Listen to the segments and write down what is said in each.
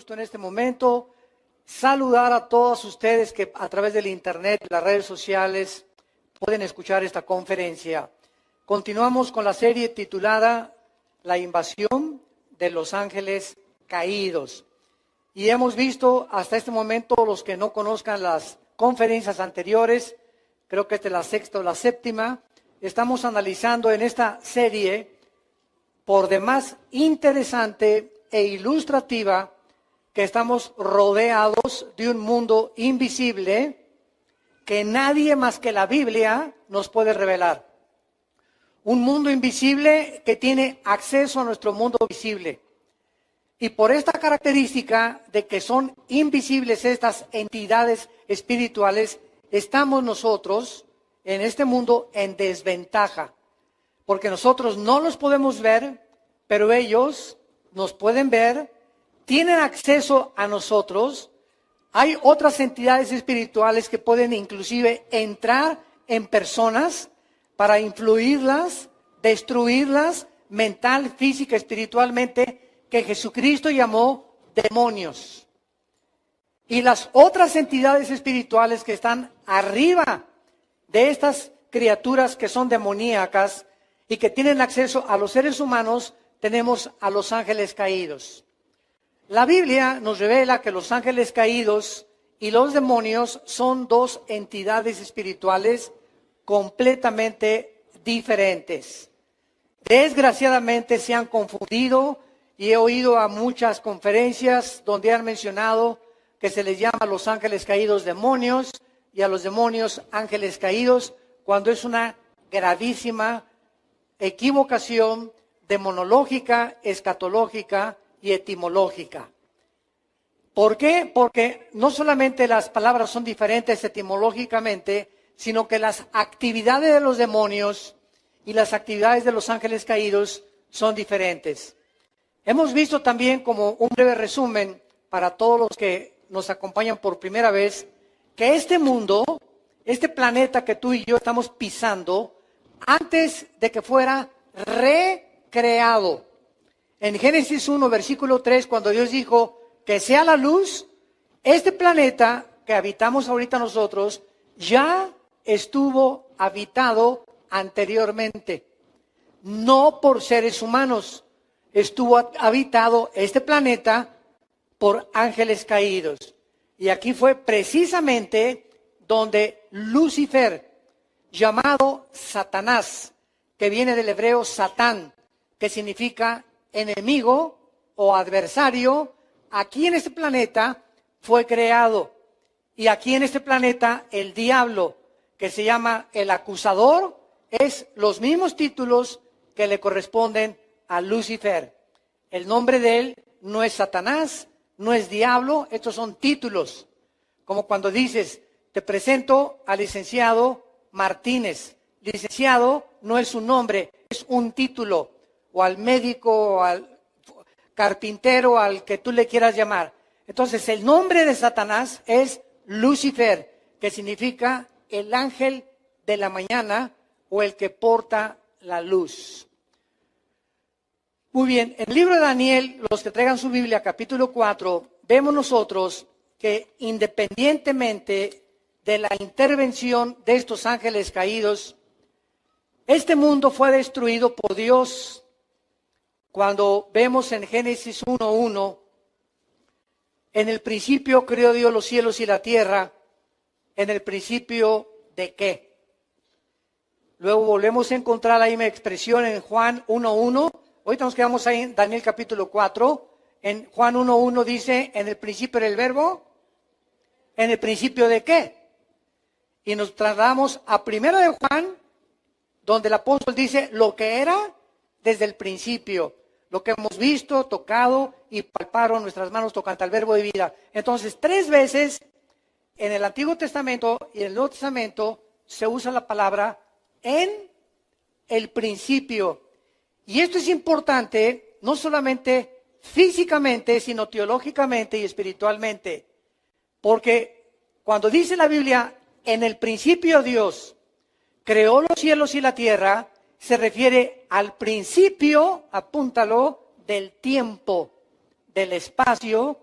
gusto en este momento saludar a todos ustedes que a través del internet y las redes sociales pueden escuchar esta conferencia. Continuamos con la serie titulada La invasión de los ángeles caídos. Y hemos visto hasta este momento, los que no conozcan las conferencias anteriores, creo que esta es la sexta o la séptima, estamos analizando en esta serie, por demás interesante e ilustrativa, que estamos rodeados de un mundo invisible que nadie más que la Biblia nos puede revelar. Un mundo invisible que tiene acceso a nuestro mundo visible. Y por esta característica de que son invisibles estas entidades espirituales, estamos nosotros en este mundo en desventaja. Porque nosotros no los podemos ver, pero ellos nos pueden ver, tienen acceso a nosotros. Hay otras entidades espirituales que pueden inclusive entrar en personas para influirlas, destruirlas, mental, física, espiritualmente, que Jesucristo llamó demonios. Y las otras entidades espirituales que están arriba de estas criaturas que son demoníacas y que tienen acceso a los seres humanos, tenemos a los ángeles caídos. La Biblia nos revela que los ángeles caídos y los demonios son dos entidades espirituales completamente diferentes. Desgraciadamente se han confundido y he oído a muchas conferencias donde han mencionado que se les llama a los ángeles caídos demonios y a los demonios ángeles caídos, cuando es una gravísima equivocación demonológica, escatológica y etimológica. ¿Por qué? Porque no solamente las palabras son diferentes etimológicamente, sino que las actividades de los demonios y las actividades de los ángeles caídos son diferentes. Hemos visto también, como un breve resumen para todos los que nos acompañan por primera vez, que este mundo, este planeta que tú y yo estamos pisando, antes de que fuera recreado. En Génesis 1, versículo 3, cuando Dios dijo que sea la luz, este planeta que habitamos ahorita nosotros ya estuvo habitado anteriormente, no por seres humanos, estuvo habitado este planeta por ángeles caídos. Y aquí fue precisamente donde Lucifer, llamado Satanás, que viene del hebreo Satán, que significa enemigo o adversario, aquí en este planeta fue creado. Y aquí en este planeta el diablo, que se llama el acusador, es los mismos títulos que le corresponden a Lucifer. El nombre de él no es Satanás, no es diablo, estos son títulos. Como cuando dices, te presento al licenciado Martínez. Licenciado no es un nombre, es un título. O al médico, o al carpintero, al que tú le quieras llamar. Entonces el nombre de Satanás es Lucifer, que significa el ángel de la mañana o el que porta la luz. Muy bien, en el libro de Daniel, los que traigan su Biblia, capítulo 4, vemos nosotros que independientemente de la intervención de estos ángeles caídos, este mundo fue destruido por Dios. Cuando vemos en Génesis 1:1, en el principio creó Dios los cielos y la tierra, en el principio ¿de qué? Luego volvemos a encontrar ahí una expresión en Juan 1:1. Ahorita nos quedamos ahí en Daniel capítulo 4. En Juan 1:1 dice, en el principio era el verbo, ¿en el principio de qué? Y nos trasladamos a primero de Juan, donde el apóstol dice lo que era desde el principio, lo que hemos visto, tocado y palparon nuestras manos tocante al verbo de vida. Entonces, 3 veces en el Antiguo Testamento y en el Nuevo Testamento se usa la palabra en el principio. Y esto es importante, no solamente físicamente, sino teológicamente y espiritualmente. Porque cuando dice la Biblia, en el principio Dios creó los cielos y la tierra, se refiere al principio, apúntalo, del tiempo, del espacio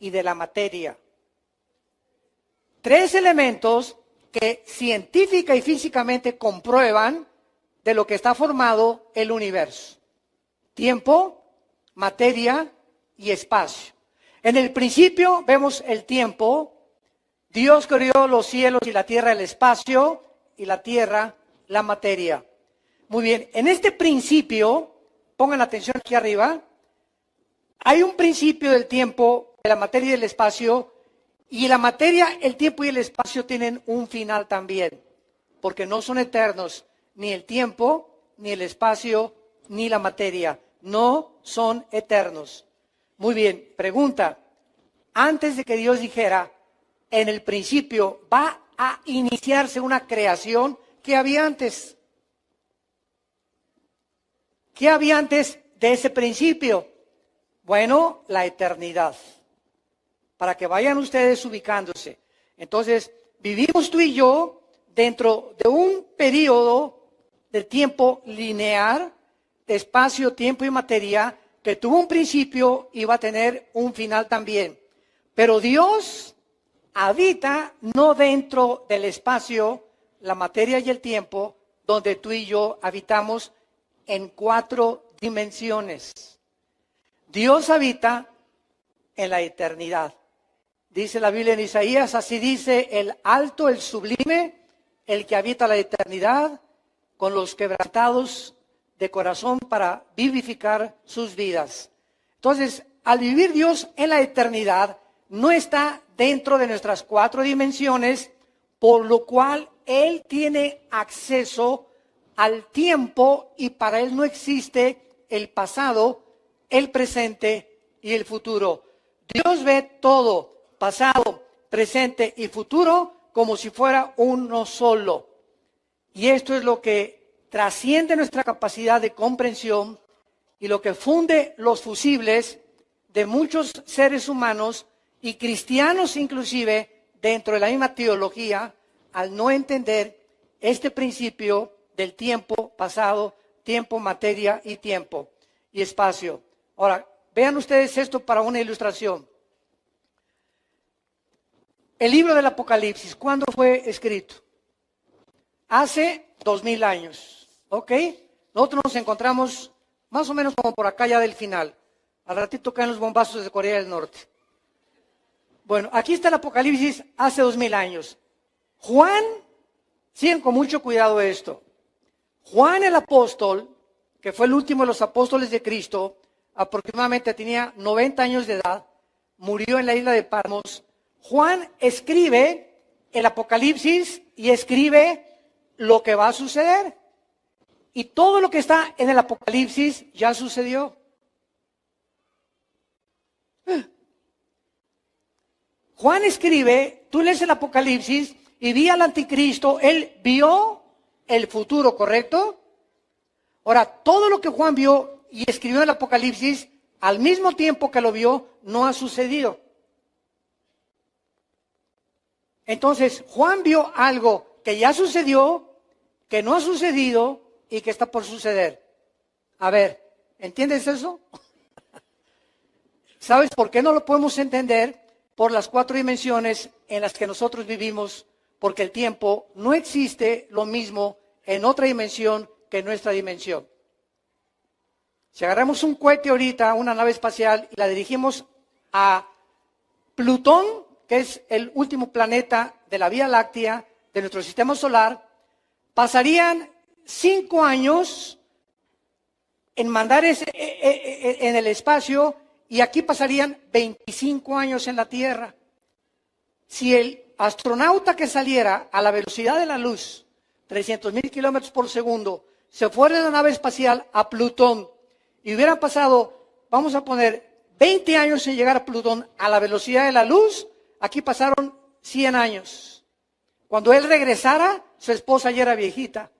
y de la materia. Tres elementos que científica y físicamente comprueban de lo que está formado el universo: tiempo, materia y espacio. En el principio vemos el tiempo. Dios creó los cielos y la tierra, el espacio, y la tierra, la materia. Muy bien, en este principio, pongan atención aquí arriba, hay un principio del tiempo, de la materia y del espacio, y la materia, el tiempo y el espacio tienen un final también, porque no son eternos, ni el tiempo, ni el espacio, ni la materia, no son eternos. Muy bien, pregunta, antes de que Dios dijera, en el principio va a iniciarse una creación, ¿qué había antes? ¿Qué había antes de ese principio? Bueno, la eternidad. Para que vayan ustedes ubicándose. Entonces, vivimos tú y yo dentro de un periodo de tiempo lineal, de espacio, tiempo y materia, que tuvo un principio y va a tener un final también. Pero Dios habita no dentro del espacio, la materia y el tiempo, donde tú y yo habitamos en 4 dimensiones. Dios habita en la eternidad. Dice la Biblia en Isaías, así dice el alto, el sublime, el que habita la eternidad, con los quebrantados de corazón para vivificar sus vidas. Entonces, al vivir Dios en la eternidad, no está dentro de nuestras 4 dimensiones, por lo cual Él tiene acceso al tiempo y para Él no existe el pasado, el presente y el futuro. Dios ve todo, pasado, presente y futuro, como si fuera uno solo. Y esto es lo que trasciende nuestra capacidad de comprensión y lo que funde los fusibles de muchos seres humanos y cristianos inclusive dentro de la misma teología, al no entender este principio del tiempo pasado, tiempo, materia y tiempo y espacio. Ahora, vean ustedes esto para una ilustración. El libro del Apocalipsis, ¿cuándo fue escrito? Hace 2000 años, ¿ok? Nosotros nos encontramos más o menos como por acá ya del final. Al ratito caen los bombazos de Corea del Norte. Bueno, aquí está el Apocalipsis hace 2000 años. Juan, sigan con mucho cuidado esto. Juan el apóstol, que fue el último de los apóstoles de Cristo, aproximadamente tenía 90 años de edad, murió en la isla de Patmos. Juan escribe el Apocalipsis y escribe lo que va a suceder. Y todo lo que está en el Apocalipsis ya sucedió. Juan escribe, tú lees el Apocalipsis y vi al anticristo, él vio el futuro, ¿correcto? Ahora, todo lo que Juan vio y escribió en el Apocalipsis, al mismo tiempo que lo vio, no ha sucedido. Entonces, Juan vio algo que ya sucedió, que no ha sucedido y que está por suceder. A ver, ¿entiendes eso? ¿Sabes por qué no lo podemos entender? Por las 4 dimensiones en las que nosotros vivimos, porque el tiempo no existe lo mismo en otra dimensión que en nuestra dimensión. Si agarramos un cohete ahorita, una nave espacial, y la dirigimos a Plutón, que es el último planeta de la Vía Láctea, de nuestro sistema solar, pasarían 5 años en mandar en el espacio, y aquí pasarían 25 años en la Tierra. Si el astronauta que saliera a la velocidad de la luz, 300,000 kilómetros por segundo, se fuera de la nave espacial a Plutón y hubiera pasado, vamos a poner, 20 años en llegar a Plutón a la velocidad de la luz, aquí pasaron 100 años. Cuando él regresara, su esposa ya era viejita.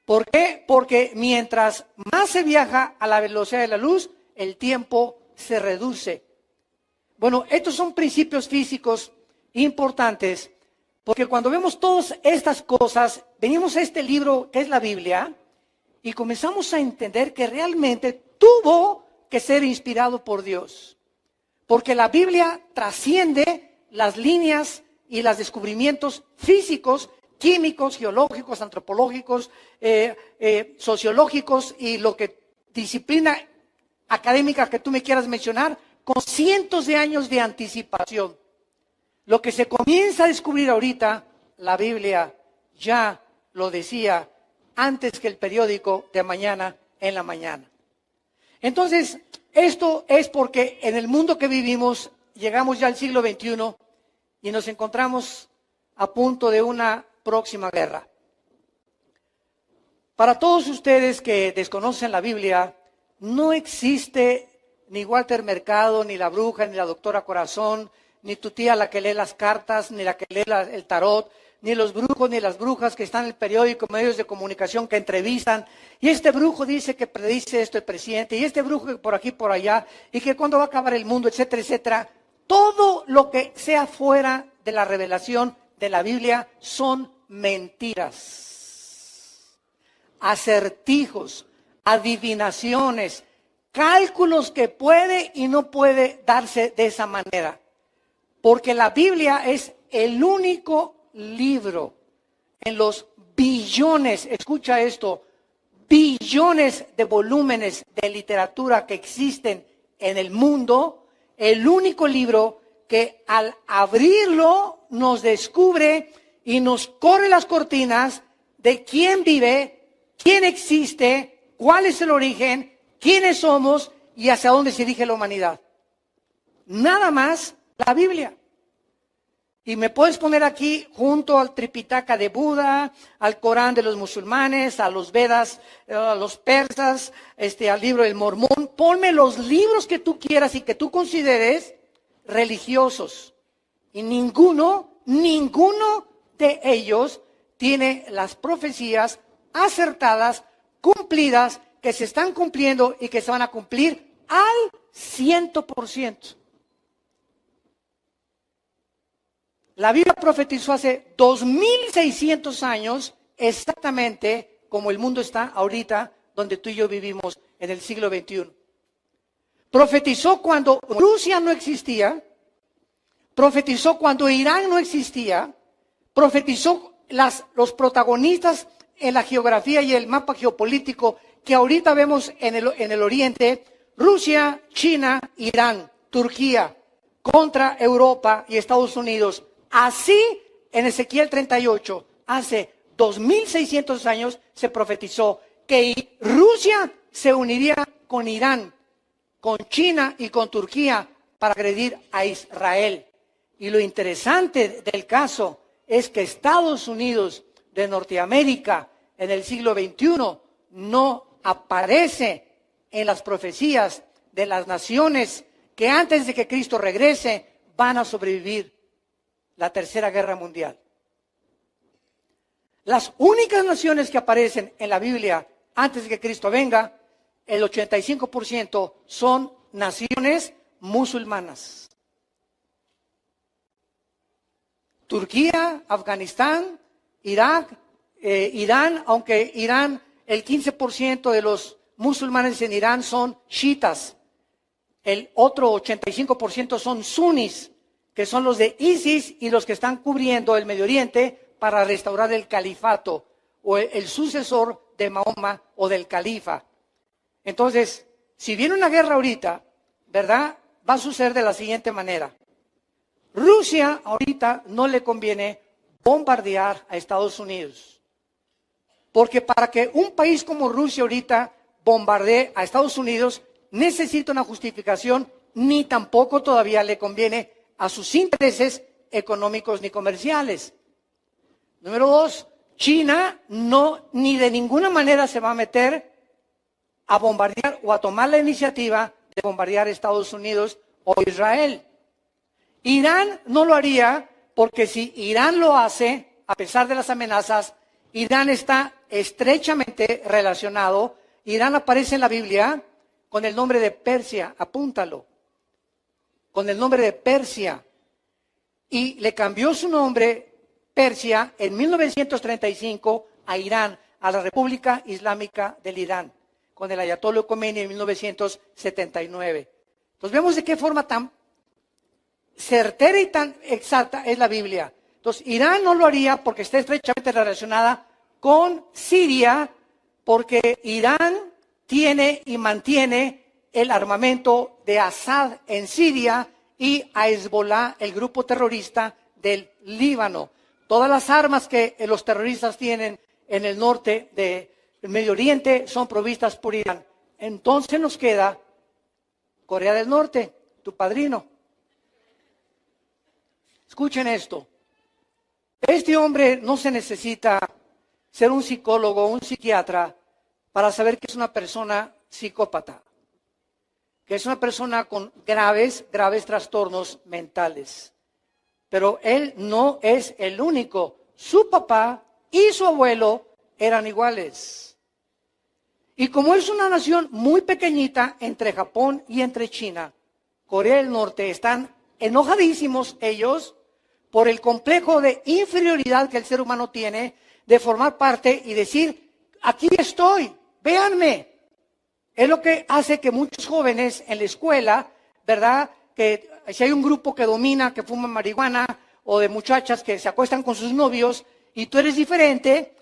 ¿Por qué? Porque mientras más se viaja a la velocidad de la luz, el tiempo se reduce. Bueno, estos son principios físicos importantes, porque cuando vemos todas estas cosas, venimos a este libro que es la Biblia, y comenzamos a entender que realmente tuvo que ser inspirado por Dios. Porque la Biblia trasciende las líneas y los descubrimientos físicos, químicos, geológicos, antropológicos, sociológicos y lo que disciplina académica que tú me quieras mencionar, con cientos de años de anticipación. Lo que se comienza a descubrir ahorita, la Biblia ya lo decía antes que el periódico de mañana en la mañana. Entonces, esto es porque en el mundo que vivimos, llegamos ya al siglo XXI y nos encontramos a punto de una próxima guerra. Para todos ustedes que desconocen la Biblia, no existe ni Walter Mercado, ni la bruja, ni la doctora Corazón, ni tu tía la que lee las cartas, ni la que lee el tarot, ni los brujos, ni las brujas que están en el periódico, medios de comunicación que entrevistan. Y este brujo dice que predice esto el presidente, y este brujo que por aquí, por allá, y que cuándo va a acabar el mundo, etcétera, etcétera. Todo lo que sea fuera de la revelación de la Biblia son mentiras, acertijos, adivinaciones, cálculos que puede y no puede darse de esa manera. Porque la Biblia es el único libro en los billones, escucha esto, billones de volúmenes de literatura que existen en el mundo, el único libro que al abrirlo nos descubre y nos corre las cortinas de quién vive, quién existe, cuál es el origen, quiénes somos y hacia dónde se dirige la humanidad. Nada más la Biblia. Y me puedes poner aquí junto al Tripitaka de Buda, al Corán de los musulmanes, a los Vedas, a los persas, al libro del Mormón. Ponme los libros que tú quieras y que tú consideres religiosos. Y ninguno de ellos tiene las profecías acertadas, cumplidas, que se están cumpliendo y que se van a cumplir al 100%. La Biblia profetizó hace 2600 años, exactamente como el mundo está ahorita, donde tú y yo vivimos en el siglo XXI. Profetizó cuando Rusia no existía, profetizó cuando Irán no existía, profetizó los protagonistas en la geografía y el mapa geopolítico que ahorita vemos en el Oriente: Rusia, China, Irán, Turquía, contra Europa y Estados Unidos. Así, en Ezequiel 38, hace 2600 años, se profetizó que Rusia se uniría con Irán, con China y con Turquía para agredir a Israel. Y lo interesante del caso es que Estados Unidos de Norteamérica en el siglo XXI no aparece en las profecías de las naciones que antes de que Cristo regrese van a sobrevivir la Tercera Guerra Mundial. Las únicas naciones que aparecen en la Biblia antes de que Cristo venga, el 85% son naciones musulmanas. Turquía, Afganistán, Irak, Irán, aunque Irán, el 15% de los musulmanes en Irán son chiitas. El otro 85% son sunis, que son los de ISIS y los que están cubriendo el Medio Oriente para restaurar el califato o el sucesor de Mahoma o del califa. Entonces, si viene una guerra ahorita, ¿verdad? Va a suceder de la siguiente manera. Rusia ahorita no le conviene bombardear a Estados Unidos. Porque para que un país como Rusia ahorita bombardee a Estados Unidos, necesita una justificación, ni tampoco todavía le conviene a sus intereses económicos ni comerciales. Número 2, China ni de ninguna manera se va a meter a bombardear o a tomar la iniciativa de bombardear a Estados Unidos o Israel. Irán no lo haría porque si Irán lo hace, a pesar de las amenazas, Irán está estrechamente relacionado. Irán aparece en la Biblia con el nombre de Persia, apúntalo, con el nombre de Persia. Y le cambió su nombre, Persia, en 1935 a Irán, a la República Islámica del Irán, con el Ayatollah Khomeini en 1979. Entonces vemos de qué forma tan certera y tan exacta es la Biblia. Entonces, Irán no lo haría porque está estrechamente relacionada con Siria, porque Irán tiene y mantiene el armamento de Assad en Siria y a Hezbollah, el grupo terrorista del Líbano. Todas las armas que los terroristas tienen en el norte del Medio Oriente son provistas por Irán. Entonces nos queda Corea del Norte, tu padrino. Escuchen esto. Este hombre no se necesita ser un psicólogo o un psiquiatra para saber que es una persona psicópata, que es una persona con graves trastornos mentales. Pero él no es el único. Su papá y su abuelo eran iguales. Y como es una nación muy pequeñita entre Japón y entre China, Corea del Norte, están enojadísimos ellos por el complejo de inferioridad que el ser humano tiene de formar parte y decir, aquí estoy, véanme. Es lo que hace que muchos jóvenes en la escuela, ¿verdad? Que si hay un grupo que domina, que fuma marihuana, o de muchachas que se acuestan con sus novios, y tú eres diferente,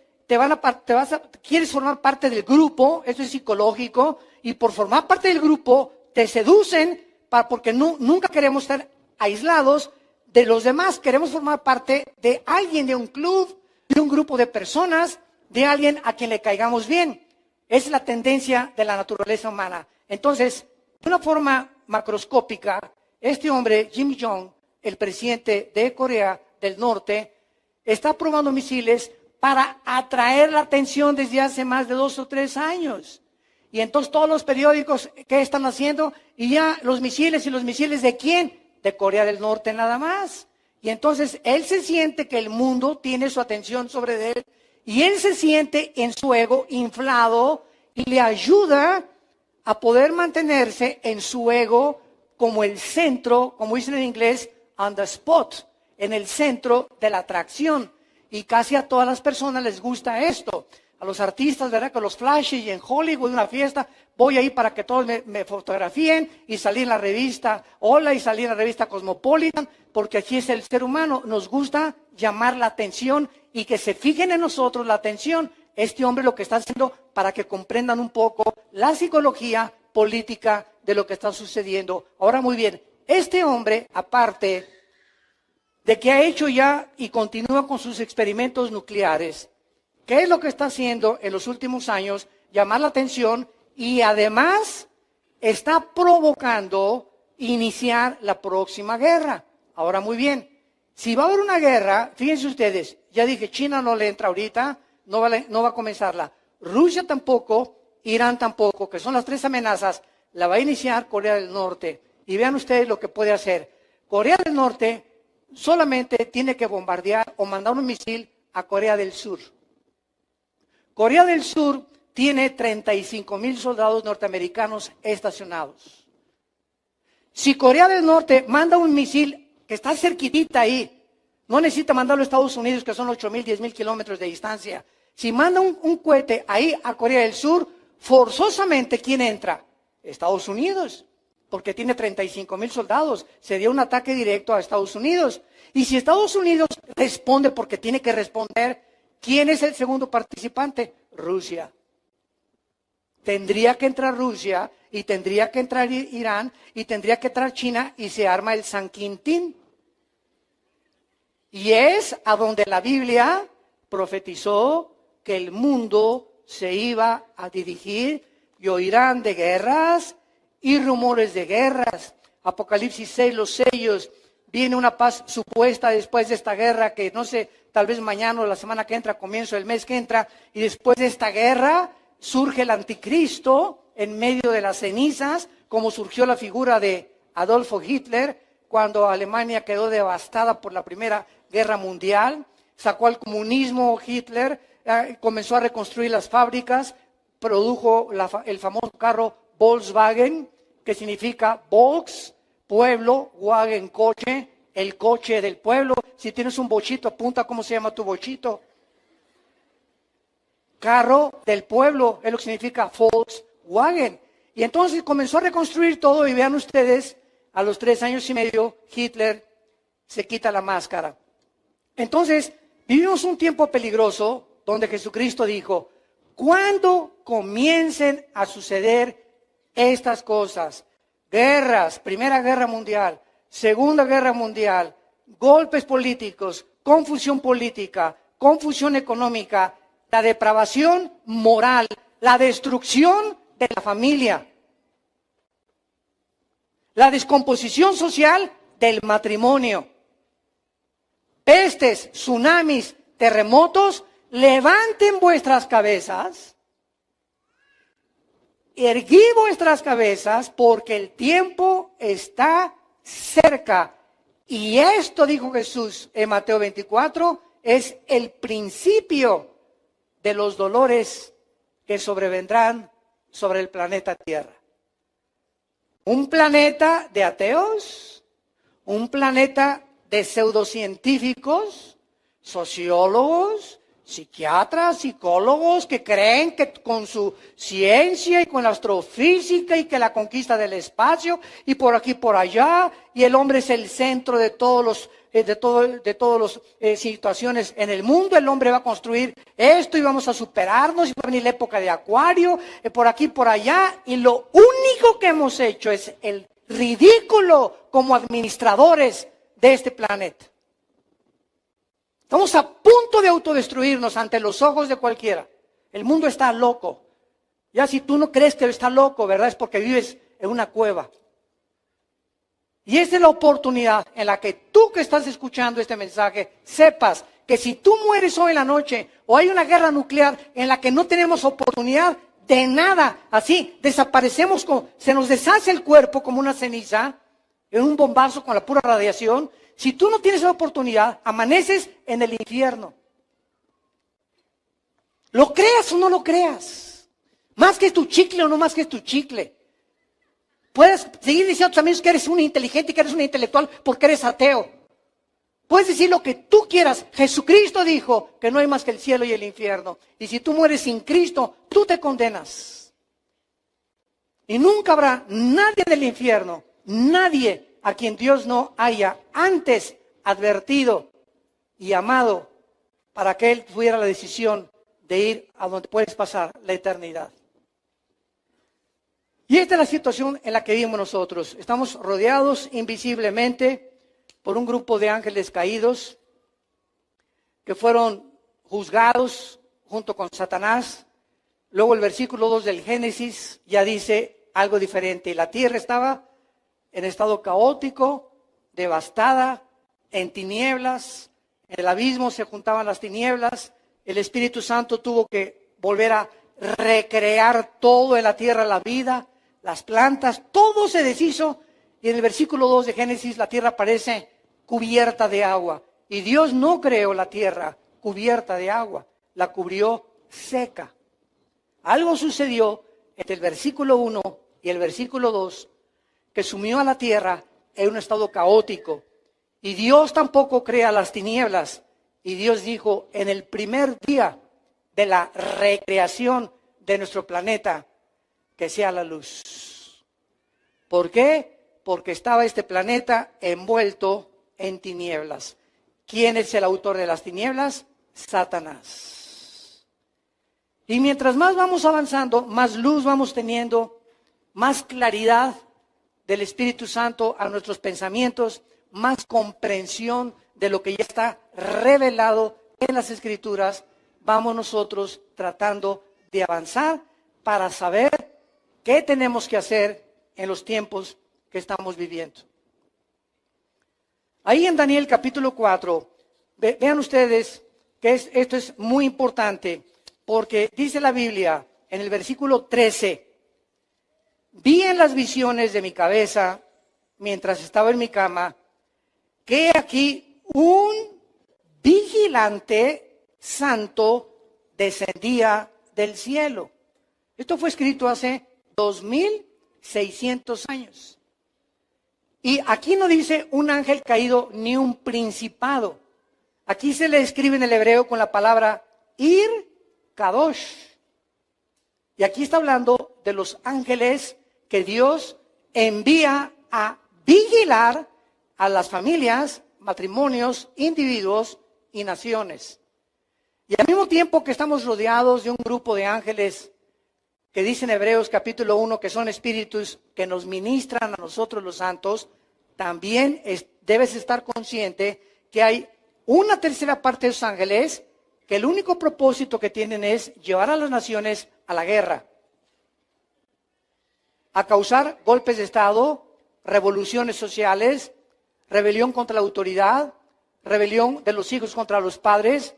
quieres formar parte del grupo, eso es psicológico, y por formar parte del grupo te seducen, porque nunca queremos estar aislados de los demás, queremos formar parte de alguien, de un club, de un grupo de personas, de alguien a quien le caigamos bien. Es la tendencia de la naturaleza humana. Entonces, de una forma macroscópica, este hombre, Kim Jong, el presidente de Corea del Norte, está probando misiles para atraer la atención desde hace más de 2 o 3 años. Y entonces todos los periódicos, ¿qué están haciendo? Y ya los misiles, ¿y los misiles de quién? De Corea del Norte nada más. Y entonces él se siente que el mundo tiene su atención sobre él, y él se siente en su ego inflado y le ayuda a poder mantenerse en su ego como el centro, como dicen en inglés, on the spot, en el centro de la atracción. Y casi a todas las personas les gusta esto. A los artistas, ¿verdad? Que los flashes y en Hollywood, una fiesta, voy ahí para que todos me fotografíen y salí en la revista Hola y salí en la revista Cosmopolitan, porque aquí es el ser humano, nos gusta llamar la atención y que se fijen en nosotros la atención. Este hombre lo que está haciendo para que comprendan un poco la psicología política de lo que está sucediendo. Ahora muy bien, este hombre, aparte de que ha hecho ya y continúa con sus experimentos nucleares, ¿qué es lo que está haciendo en los últimos años? Llamar la atención y además está provocando iniciar la próxima guerra. Ahora muy bien, si va a haber una guerra, fíjense ustedes, ya dije, China no le entra ahorita, no va a comenzarla. Rusia tampoco, Irán tampoco, que son las 3 amenazas, la va a iniciar Corea del Norte. Y vean ustedes lo que puede hacer. Corea del Norte solamente tiene que bombardear o mandar un misil a Corea del Sur. Corea del Sur tiene 35,000 soldados norteamericanos estacionados. Si Corea del Norte manda un misil que está cerquitita ahí, no necesita mandarlo a Estados Unidos, que son 8,000, 10,000 kilómetros de distancia. Si manda un cohete ahí a Corea del Sur, forzosamente, ¿quién entra? Estados Unidos, porque tiene 35,000 soldados. Sería un ataque directo a Estados Unidos. Y si Estados Unidos responde porque tiene que responder, ¿quién es el segundo participante? Rusia. Tendría que entrar Rusia y tendría que entrar Irán y tendría que entrar China y se arma el San Quintín. Y es a donde la Biblia profetizó que el mundo se iba a dirigir y oirán de guerras y rumores de guerras. Apocalipsis 6, los sellos. Viene una paz supuesta después de esta guerra que no sé, tal vez mañana o la semana que entra, comienzo del mes que entra. Y después de esta guerra surge el anticristo en medio de las cenizas, como surgió la figura de Adolfo Hitler cuando Alemania quedó devastada por la Primera Guerra Mundial. Sacó al comunismo Hitler, comenzó a reconstruir las fábricas, produjo el famoso carro Volkswagen, que significa Volks, pueblo, Wagen, coche, el coche del pueblo. Si tienes un bochito, apunta cómo se llama tu bochito. Carro del pueblo, es lo que significa Volkswagen. Y entonces comenzó a reconstruir todo y vean ustedes, a los 3 años y medio, Hitler se quita la máscara. Entonces, vivimos un tiempo peligroso donde Jesucristo dijo, cuando comiencen a suceder estas cosas, guerras, Primera Guerra Mundial, Segunda Guerra Mundial, golpes políticos, confusión política, confusión económica, la depravación moral, la destrucción de la familia, la descomposición social del matrimonio, pestes, tsunamis, terremotos, levanten vuestras cabezas, erguí vuestras cabezas porque el tiempo está cerca. Y esto, dijo Jesús en Mateo 24, es el principio de los dolores que sobrevendrán sobre el planeta Tierra. Un planeta de ateos, un planeta de pseudocientíficos, sociólogos, psiquiatras, psicólogos que creen que con su ciencia y con la astrofísica y que la conquista del espacio y por aquí por allá y el hombre es el centro de todos los situaciones en el mundo, el hombre va a construir esto y vamos a superarnos y va a venir la época de Acuario, por aquí por allá, y lo único que hemos hecho es el ridículo como administradores de este planeta. Estamos a punto de autodestruirnos ante los ojos de cualquiera. El mundo está loco. Ya si tú no crees que está loco, ¿verdad? Es porque vives en una cueva. Y esta es la oportunidad en la que tú que estás escuchando este mensaje, sepas que si tú mueres hoy en la noche o hay una guerra nuclear en la que no tenemos oportunidad de nada, así desaparecemos, se nos deshace el cuerpo como una ceniza en un bombazo con la pura radiación. Si tú no tienes la oportunidad, amaneces en el infierno. ¿Lo creas o no lo creas? Más que tu chicle o no más que tu chicle. Puedes seguir diciendo a tus amigos que eres un inteligente y que eres un intelectual porque eres ateo. Puedes decir lo que tú quieras. Jesucristo dijo que no hay más que el cielo y el infierno. Y si tú mueres sin Cristo, tú te condenas. Y nunca habrá nadie del infierno, nadie a quien Dios no haya antes advertido y amado para que Él tuviera la decisión de ir a donde puedes pasar la eternidad. Y esta es la situación en la que vivimos nosotros. Estamos rodeados invisiblemente por un grupo de ángeles caídos que fueron juzgados junto con Satanás. Luego el versículo 2 del Génesis ya dice algo diferente. La tierra estaba en estado caótico, devastada, en tinieblas, en el abismo se juntaban las tinieblas, el Espíritu Santo tuvo que volver a recrear todo en la tierra, la vida, las plantas, todo se deshizo, y en el versículo 2 de Génesis la tierra parece cubierta de agua, y Dios no creó la tierra cubierta de agua, la cubrió seca. Algo sucedió entre el versículo 1 y el versículo 2, que sumió a la tierra en un estado caótico. Y Dios tampoco crea las tinieblas. Y Dios dijo, en el primer día de la recreación de nuestro planeta, que sea la luz. ¿Por qué? Porque estaba este planeta envuelto en tinieblas. ¿Quién es el autor de las tinieblas? Satanás. Y mientras más vamos avanzando, más luz vamos teniendo, más claridad del Espíritu Santo a nuestros pensamientos, más comprensión de lo que ya está revelado en las Escrituras, vamos nosotros tratando de avanzar para saber qué tenemos que hacer en los tiempos que estamos viviendo. Ahí en Daniel capítulo 4, vean ustedes que esto es muy importante, porque dice la Biblia en el versículo 13, vi en las visiones de mi cabeza, mientras estaba en mi cama, que aquí un vigilante santo descendía del cielo. Esto fue escrito hace 2600 años. Y aquí no dice un ángel caído ni un principado. Aquí se le escribe en el hebreo con la palabra Ir Kadosh. Y aquí está hablando de los ángeles que Dios envía a vigilar a las familias, matrimonios, individuos y naciones. Y al mismo tiempo que estamos rodeados de un grupo de ángeles que dice en Hebreos capítulo 1 que son espíritus que nos ministran a nosotros los santos, también debes estar consciente que hay una tercera parte de esos ángeles que el único propósito que tienen es llevar a las naciones a la guerra, a causar golpes de Estado, revoluciones sociales, rebelión contra la autoridad, rebelión de los hijos contra los padres,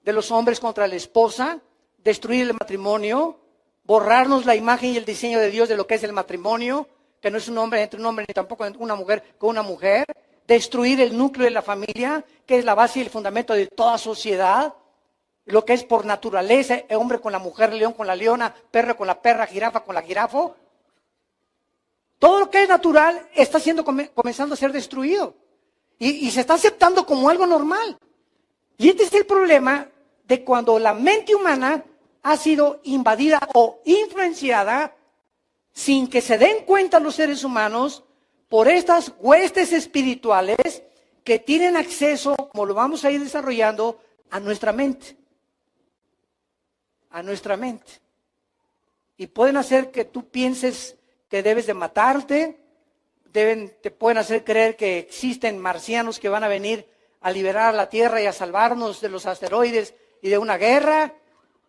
de los hombres contra la esposa, destruir el matrimonio, borrarnos la imagen y el diseño de Dios de lo que es el matrimonio, que no es un hombre entre un hombre ni tampoco una mujer con una mujer, destruir el núcleo de la familia, que es la base y el fundamento de toda sociedad, lo que es por naturaleza, el hombre con la mujer, león con la leona, perro con la perra, jirafa con la jirafo. Todo lo que es natural está siendo comenzando a ser destruido y se está aceptando como algo normal. Y este es el problema de cuando la mente humana ha sido invadida o influenciada sin que se den cuenta los seres humanos por estas huestes espirituales que tienen acceso, como lo vamos a ir desarrollando, a nuestra mente. A nuestra mente. Y pueden hacer que tú pienses que debes de matarte, te pueden hacer creer que existen marcianos que van a venir a liberar a la Tierra y a salvarnos de los asteroides y de una guerra,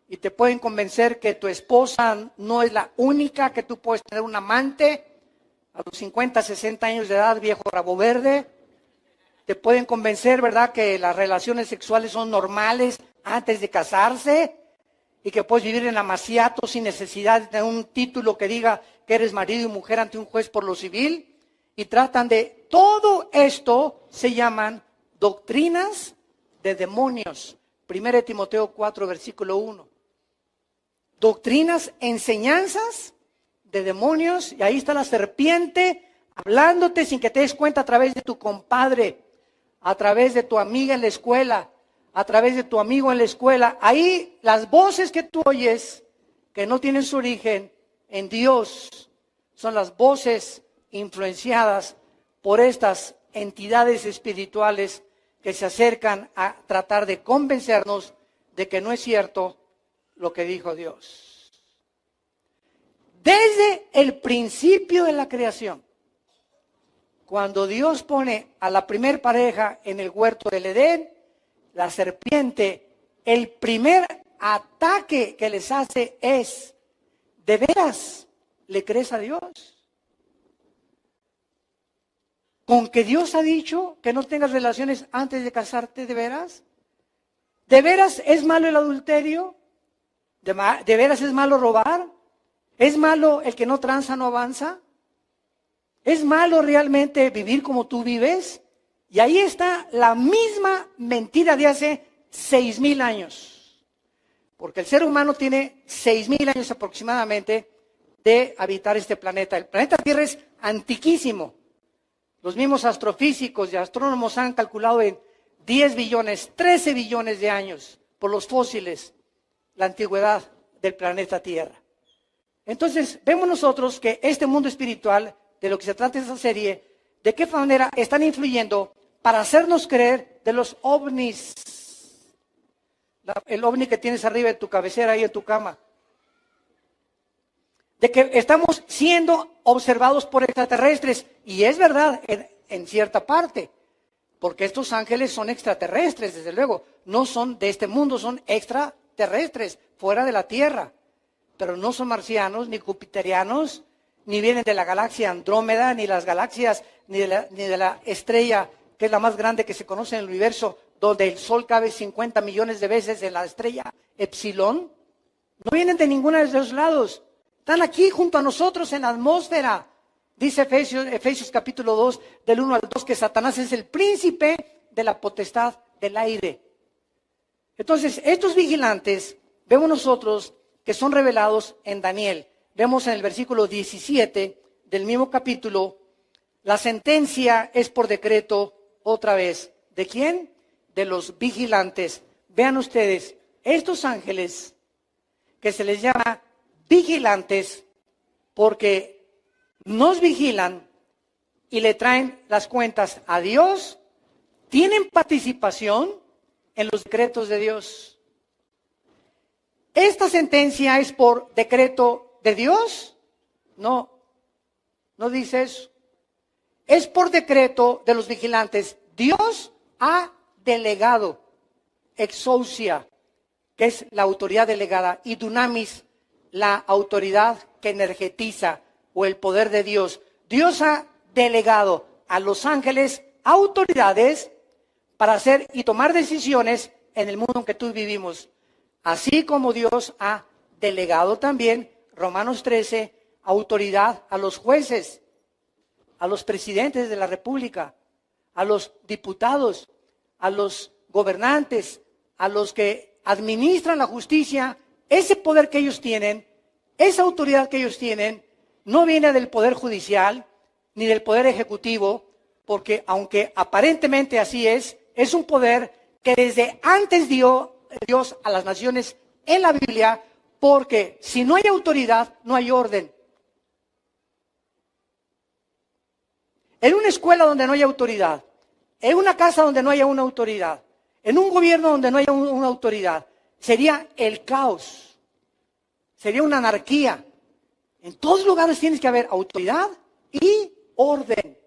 y te pueden convencer que tu esposa no es la única, que tú puedes tener un amante a los 50, 60 años de edad, viejo rabo verde. Te pueden convencer, ¿verdad?, que las relaciones sexuales son normales antes de casarse y que puedes vivir en amaciato sin necesidad de un título que diga que eres marido y mujer ante un juez por lo civil. Y tratan de todo esto, se llaman doctrinas de demonios. 1 Timoteo 4, versículo 1. Doctrinas, enseñanzas de demonios, y ahí está la serpiente hablándote sin que te des cuenta a través de tu compadre, a través de tu amiga en la escuela, a través de tu amigo en la escuela. Ahí las voces que tú oyes, que no tienen su origen en Dios, son las voces influenciadas por estas entidades espirituales que se acercan a tratar de convencernos de que no es cierto lo que dijo Dios. Desde el principio de la creación, cuando Dios pone a la primer pareja en el huerto del Edén, la serpiente, el primer ataque que les hace es: ¿de veras le crees a Dios? ¿Con que Dios ha dicho que no tengas relaciones antes de casarte, de veras? ¿De veras es malo el adulterio? ¿De veras es malo robar? ¿Es malo el que no tranza, no avanza? ¿Es malo realmente vivir como tú vives? Y ahí está la misma mentira de hace 6,000 años. Porque el ser humano tiene 6,000 años aproximadamente de habitar este planeta. El planeta Tierra es antiquísimo. Los mismos astrofísicos y astrónomos han calculado en 10 billones, 13 billones de años por los fósiles la antigüedad del planeta Tierra. Entonces, vemos nosotros que este mundo espiritual, de lo que se trata esta serie, de qué manera están influyendo para hacernos creer de los ovnis. El ovni que tienes arriba de tu cabecera, ahí en tu cama. De que estamos siendo observados por extraterrestres. Y es verdad, en cierta parte. Porque estos ángeles son extraterrestres, desde luego. No son de este mundo, son extraterrestres, fuera de la Tierra. Pero no son marcianos, ni jupiterianos, ni vienen de la galaxia Andrómeda, ni las galaxias, ni de la estrella, que es la más grande que se conoce en el universo, donde el Sol cabe 50 millones de veces en la estrella Epsilon. No vienen de ninguno de esos lados. Están aquí junto a nosotros en la atmósfera. Dice Efesios capítulo 2, del 1 al 2, que Satanás es el príncipe de la potestad del aire. Entonces, estos vigilantes, vemos nosotros que son revelados en Daniel. Vemos en el versículo 17 del mismo capítulo, la sentencia es por decreto otra vez. ¿De quién? De los vigilantes. Vean ustedes, estos ángeles que se les llama vigilantes porque nos vigilan y le traen las cuentas a Dios, tienen participación en los decretos de Dios. ¿Esta sentencia es por decreto de Dios? No, no dice eso. Es por decreto de los vigilantes. Dios ha delegado exousia, que es la autoridad delegada, y dunamis, la autoridad que energetiza o el poder de Dios. Dios ha delegado a los ángeles autoridades para hacer y tomar decisiones en el mundo en que tú vivimos. Así como Dios ha delegado también, Romanos 13, autoridad a los jueces, a los presidentes de la República, a los diputados, a los gobernantes, a los que administran la justicia. Ese poder que ellos tienen, esa autoridad que ellos tienen, no viene del poder judicial ni del poder ejecutivo, porque aunque aparentemente así es un poder que desde antes dio Dios a las naciones en la Biblia, porque si no hay autoridad, no hay orden. En una escuela donde no hay autoridad, en una casa donde no haya una autoridad, en un gobierno donde no haya una autoridad, sería el caos, sería una anarquía. En todos lugares tienes que haber autoridad y orden.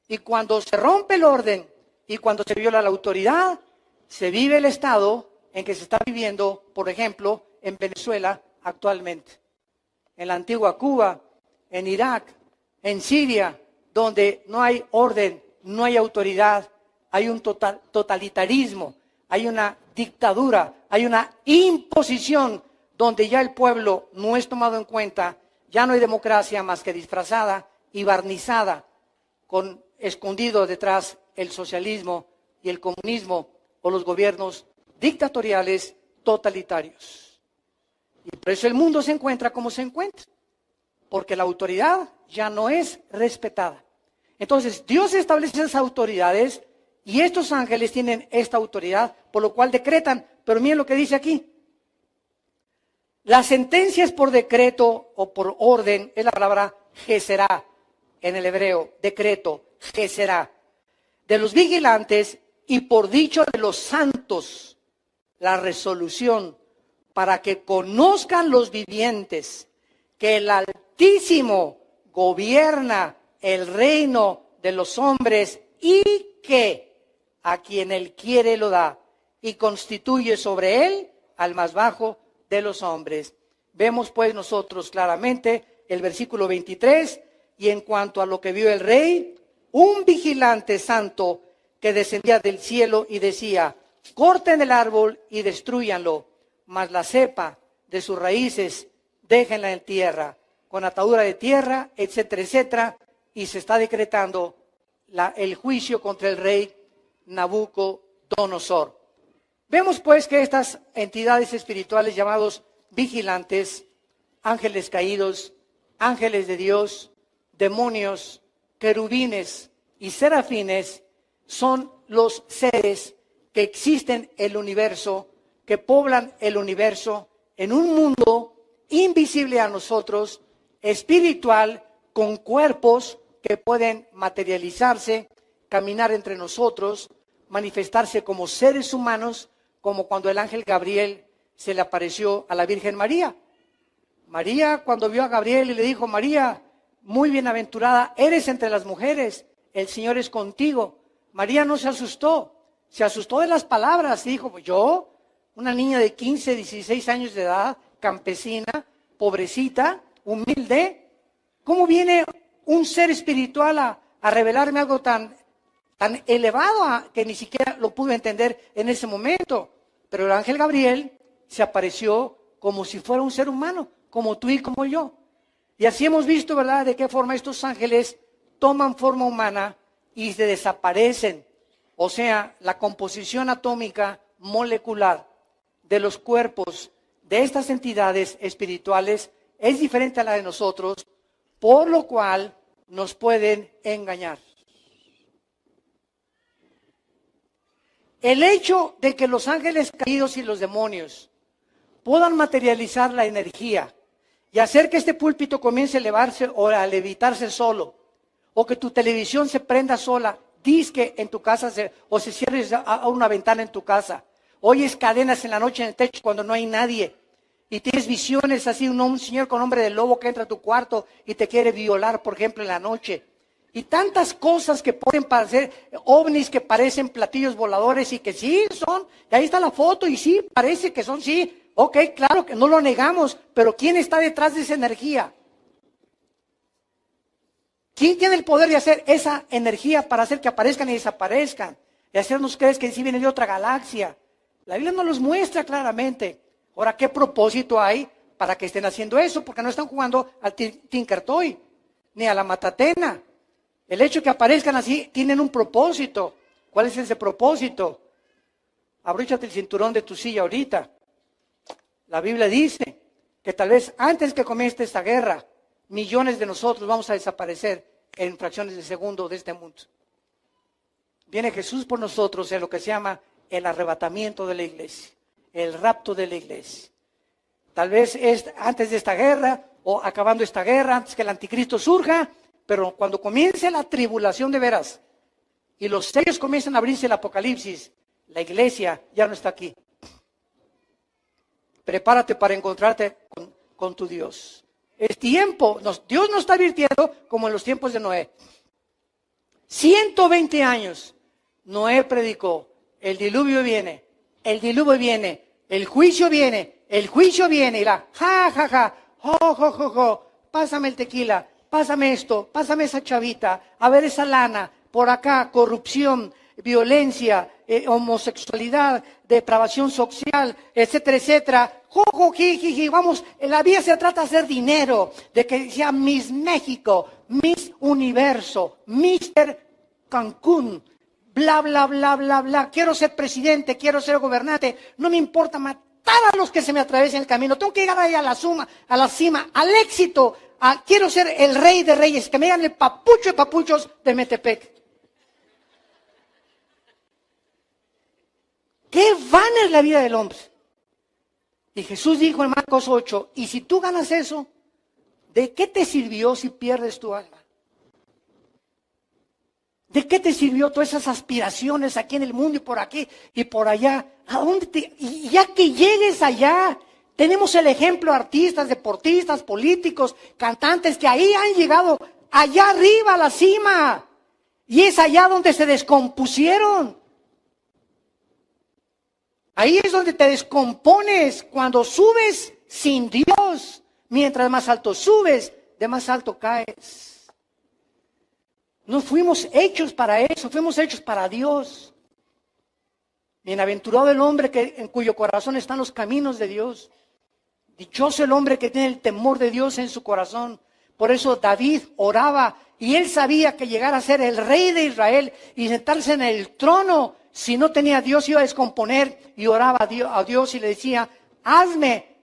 Y cuando se rompe el orden y cuando se viola la autoridad, se vive el estado en que se está viviendo, por ejemplo, en Venezuela actualmente, en la antigua Cuba, en Irak, en Siria, donde no hay orden, no hay autoridad, hay un totalitarismo, hay una dictadura, hay una imposición donde ya el pueblo no es tomado en cuenta, ya no hay democracia más que disfrazada y barnizada, escondido detrás el socialismo y el comunismo o los gobiernos dictatoriales totalitarios. Y por eso el mundo se encuentra como se encuentra, porque la autoridad ya no es respetada. Entonces, Dios establece esas autoridades y estos ángeles tienen esta autoridad, por lo cual decretan. Pero miren lo que dice aquí. La sentencia es por decreto o por orden, es la palabra geserá en el hebreo, decreto, geserá, de los vigilantes y por dicho de los santos, la resolución para que conozcan los vivientes que el Altísimo gobierna el reino de los hombres y que a quien él quiere lo da y constituye sobre él al más bajo de los hombres. Vemos pues nosotros claramente el versículo 23, y en cuanto a lo que vio el rey, un vigilante santo que descendía del cielo y decía, corten el árbol y destrúyanlo, mas la cepa de sus raíces déjenla en tierra, con atadura de tierra, etcétera, etcétera, y se está decretando el juicio contra el rey Nabucodonosor. Vemos pues que estas entidades espirituales llamados vigilantes, ángeles caídos, ángeles de Dios, demonios, querubines y serafines, son los seres que existen en el universo, que poblan el universo en un mundo invisible a nosotros, espiritual, con cuerpos que pueden materializarse, caminar entre nosotros, manifestarse como seres humanos, como cuando el ángel Gabriel se le apareció a la Virgen María. María, cuando vio a Gabriel y le dijo, María, muy bienaventurada eres entre las mujeres, el Señor es contigo. María no se asustó de las palabras y dijo, yo, una niña de 15, 16 años de edad, campesina, pobrecita, humilde, ¿cómo viene un ser espiritual a revelarme algo tan elevado que ni siquiera lo pude entender en ese momento? Pero el ángel Gabriel se apareció como si fuera un ser humano, como tú y como yo. Y así hemos visto, ¿verdad?, de qué forma estos ángeles toman forma humana y se desaparecen. O sea, la composición atómica molecular de los cuerpos de estas entidades espirituales es diferente a la de nosotros, por lo cual nos pueden engañar. El hecho de que los ángeles caídos y los demonios puedan materializar la energía y hacer que este púlpito comience a elevarse o a levitarse solo, o que tu televisión se prenda sola, disque en tu casa o se cierre a una ventana en tu casa. Oyes cadenas en la noche en el techo cuando no hay nadie. Y tienes visiones así, un señor con hombre de lobo que entra a tu cuarto y te quiere violar, por ejemplo, en la noche. Y tantas cosas que pueden parecer ovnis, que parecen platillos voladores y que sí son. Y ahí está la foto y sí, parece que son, sí. Ok, claro que no lo negamos, pero ¿quién está detrás de esa energía? ¿Quién tiene el poder de hacer esa energía para hacer que aparezcan y desaparezcan? Y hacernos creer que sí viene de otra galaxia. La Biblia nos los muestra claramente. Ahora, ¿qué propósito hay para que estén haciendo eso? Porque no están jugando al Tinker Toy, ni a la matatena. El hecho de que aparezcan así, tienen un propósito. ¿Cuál es ese propósito? Abróchate el cinturón de tu silla ahorita. La Biblia dice que tal vez antes que comience esta guerra, millones de nosotros vamos a desaparecer en fracciones de segundo de este mundo. Viene Jesús por nosotros en lo que se llama el arrebatamiento de la iglesia, el rapto de la iglesia. Tal vez es antes de esta guerra o acabando esta guerra, antes que el anticristo surja, pero cuando comience la tribulación de veras y los sellos comiencen a abrirse el Apocalipsis, la iglesia ya no está aquí. Prepárate para encontrarte con tu Dios. Es tiempo, Dios nos está advirtiendo como en los tiempos de Noé. 120 años, Noé predicó, el diluvio viene, el diluvio viene, el juicio viene, y la ja, ja, ja, jo, jo, jo, jo, pásame el tequila, pásame esto, pásame esa chavita, a ver esa lana, por acá, corrupción, violencia, homosexualidad, depravación social, etcétera, etcétera. Jo, jiji, vamos, la vida se trata de hacer dinero, de que sea Miss México, Miss Universo, Mister Cancún, bla, bla, bla, bla, bla. Quiero ser presidente, quiero ser gobernante, no me importa matar a los que se me atraviesen el camino. Tengo que llegar ahí a la cima, al éxito. Quiero ser el rey de reyes, que me digan el papucho de papuchos de Metepec. Qué vana es la vida del hombre. Y Jesús dijo en Marcos 8, y si tú ganas eso, ¿de qué te sirvió si pierdes tu alma? ¿De qué te sirvió todas esas aspiraciones aquí en el mundo y por aquí y por allá? ¿A dónde y ya que llegues allá, tenemos el ejemplo de artistas, deportistas, políticos, cantantes que ahí han llegado allá arriba a la cima. Y es allá donde se descompusieron. Ahí es donde te descompones cuando subes sin Dios. Mientras más alto subes, de más alto caes. No fuimos hechos para eso, fuimos hechos para Dios. Bienaventurado el hombre en cuyo corazón están los caminos de Dios. Dichoso el hombre que tiene el temor de Dios en su corazón. Por eso David oraba y él sabía que llegar a ser el rey de Israel y sentarse en el trono, si no tenía a Dios, iba a descomponer, y oraba a Dios y le decía,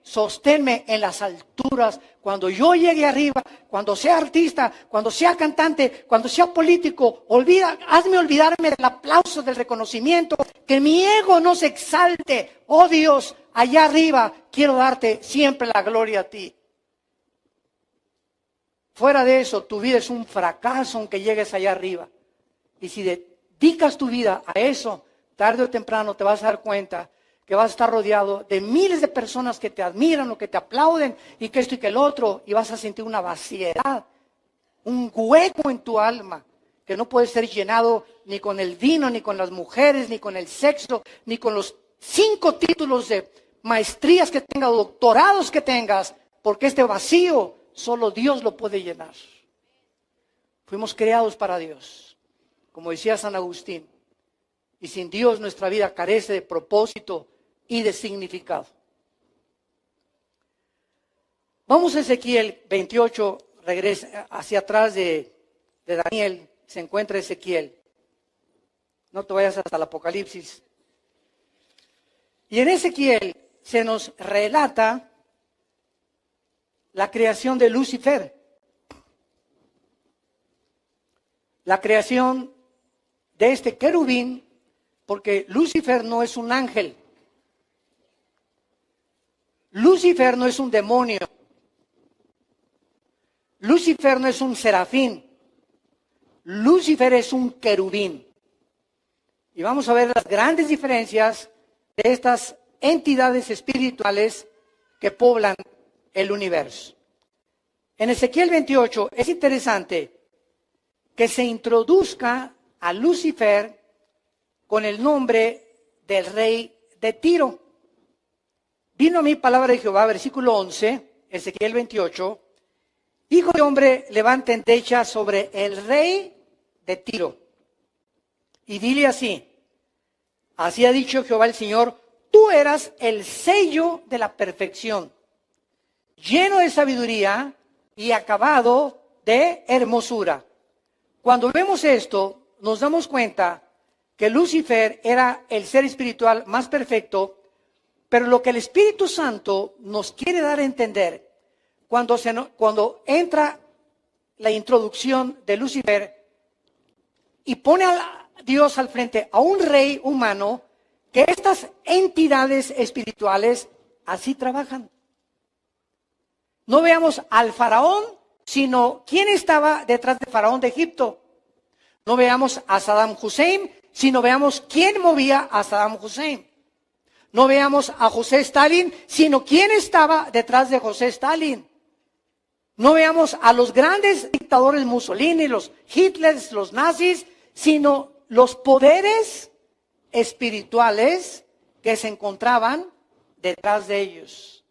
sosténme en las alturas. Cuando yo llegue arriba, cuando sea artista, cuando sea cantante, cuando sea político, hazme olvidarme del aplauso, del reconocimiento, que mi ego no se exalte. Oh Dios, allá arriba quiero darte siempre la gloria a ti. Fuera de eso, tu vida es un fracaso aunque llegues allá arriba. Y si dedicas tu vida a eso, tarde o temprano te vas a dar cuenta que vas a estar rodeado de miles de personas que te admiran o que te aplauden y que esto y que el otro, y vas a sentir una vaciedad, un hueco en tu alma que no puede ser llenado ni con el vino, ni con las mujeres, ni con el sexo, ni con los 5 títulos de maestrías que tengas, doctorados que tengas, porque este vacío solo Dios lo puede llenar. Fuimos creados para Dios, como decía San Agustín. Y sin Dios nuestra vida carece de propósito y de significado. Vamos a Ezequiel 28, regresa hacia atrás de Daniel, se encuentra Ezequiel. No te vayas hasta el Apocalipsis. Y en Ezequiel se nos relata la creación de Lucifer. La creación de este querubín, porque Lucifer no es un ángel. Lucifer no es un demonio. Lucifer no es un serafín. Lucifer es un querubín. Y vamos a ver las grandes diferencias de estas entidades espirituales que poblan el universo. En Ezequiel 28 es interesante que se introduzca a Lucifer con el nombre del rey de Tiro. Vino a mí palabra de Jehová, versículo 11, Ezequiel 28. Hijo de hombre, levanta endecha sobre el rey de Tiro. Y dile así, así ha dicho Jehová el Señor, tú eras el sello de la perfección, lleno de sabiduría y acabado de hermosura. Cuando vemos esto, nos damos cuenta que Lucifer era el ser espiritual más perfecto, pero lo que el Espíritu Santo nos quiere dar a entender, cuando entra la introducción de Lucifer y pone a Dios al frente a un rey humano, que estas entidades espirituales así trabajan. No veamos al faraón, sino quién estaba detrás de faraón de Egipto. No veamos a Saddam Hussein, sino veamos quién movía a Saddam Hussein. No veamos a José Stalin, sino quién estaba detrás de José Stalin. No veamos a los grandes dictadores Mussolini, los Hitlers, los nazis, sino los poderes espirituales que se encontraban detrás de ellos.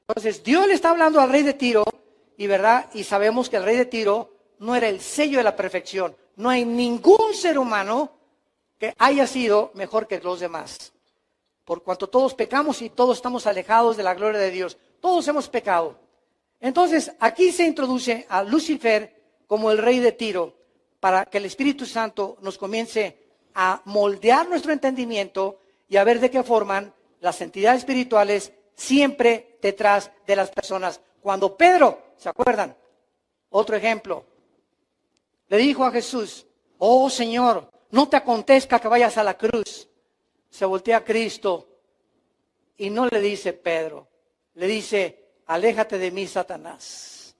Entonces, Dios le está hablando al rey de Tiro, y sabemos que el rey de Tiro no era el sello de la perfección. No hay ningún ser humano que haya sido mejor que los demás. Por cuanto todos pecamos y todos estamos alejados de la gloria de Dios. Todos hemos pecado. Entonces, aquí se introduce a Lucifer como el rey de Tiro, para que el Espíritu Santo nos comience a moldear nuestro entendimiento y a ver de qué forman las entidades espirituales siempre detrás de las personas. Cuando Pedro, ¿se acuerdan? Otro ejemplo, le dijo a Jesús, oh Señor, no te acontezca que vayas a la cruz. Se voltea a Cristo y no le dice Pedro, le dice, aléjate de mí, Satanás,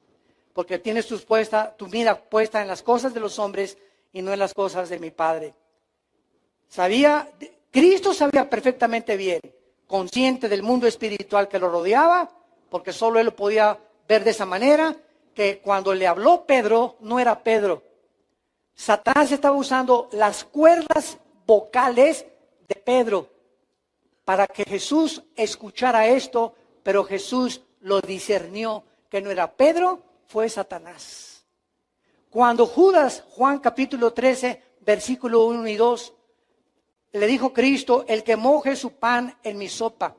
porque tienes tu mira puesta en las cosas de los hombres y no en las cosas de mi Padre. Cristo sabía perfectamente bien, consciente del mundo espiritual que lo rodeaba, porque solo él lo podía ver de esa manera, que cuando le habló Pedro, no era Pedro. Satanás estaba usando las cuerdas vocales de Pedro para que Jesús escuchara esto, pero Jesús lo discernió, que no era Pedro, fue Satanás. Cuando Judas, Juan capítulo 13, versículo 1 y 2, le dijo Cristo, el que moje su pan en mi sopa,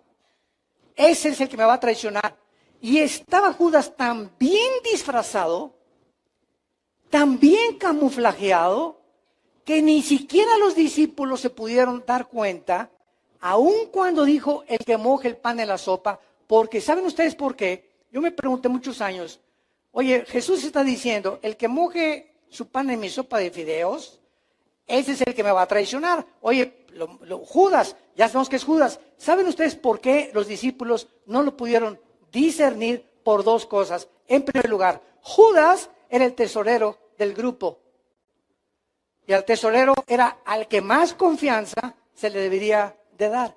ese es el que me va a traicionar. Y estaba Judas tan bien disfrazado, tan bien camuflajeado, que ni siquiera los discípulos se pudieron dar cuenta, aun cuando dijo el que moje el pan en la sopa, porque ¿saben ustedes por qué? Yo me pregunté muchos años, oye, Jesús está diciendo, el que moje su pan en mi sopa de fideos, ese es el que me va a traicionar. Oye, Judas, ya sabemos que es Judas. ¿Saben ustedes por qué los discípulos no lo pudieron discernir? Por dos cosas. En primer lugar, Judas era el tesorero del grupo. Y al tesorero era al que más confianza se le debería de dar.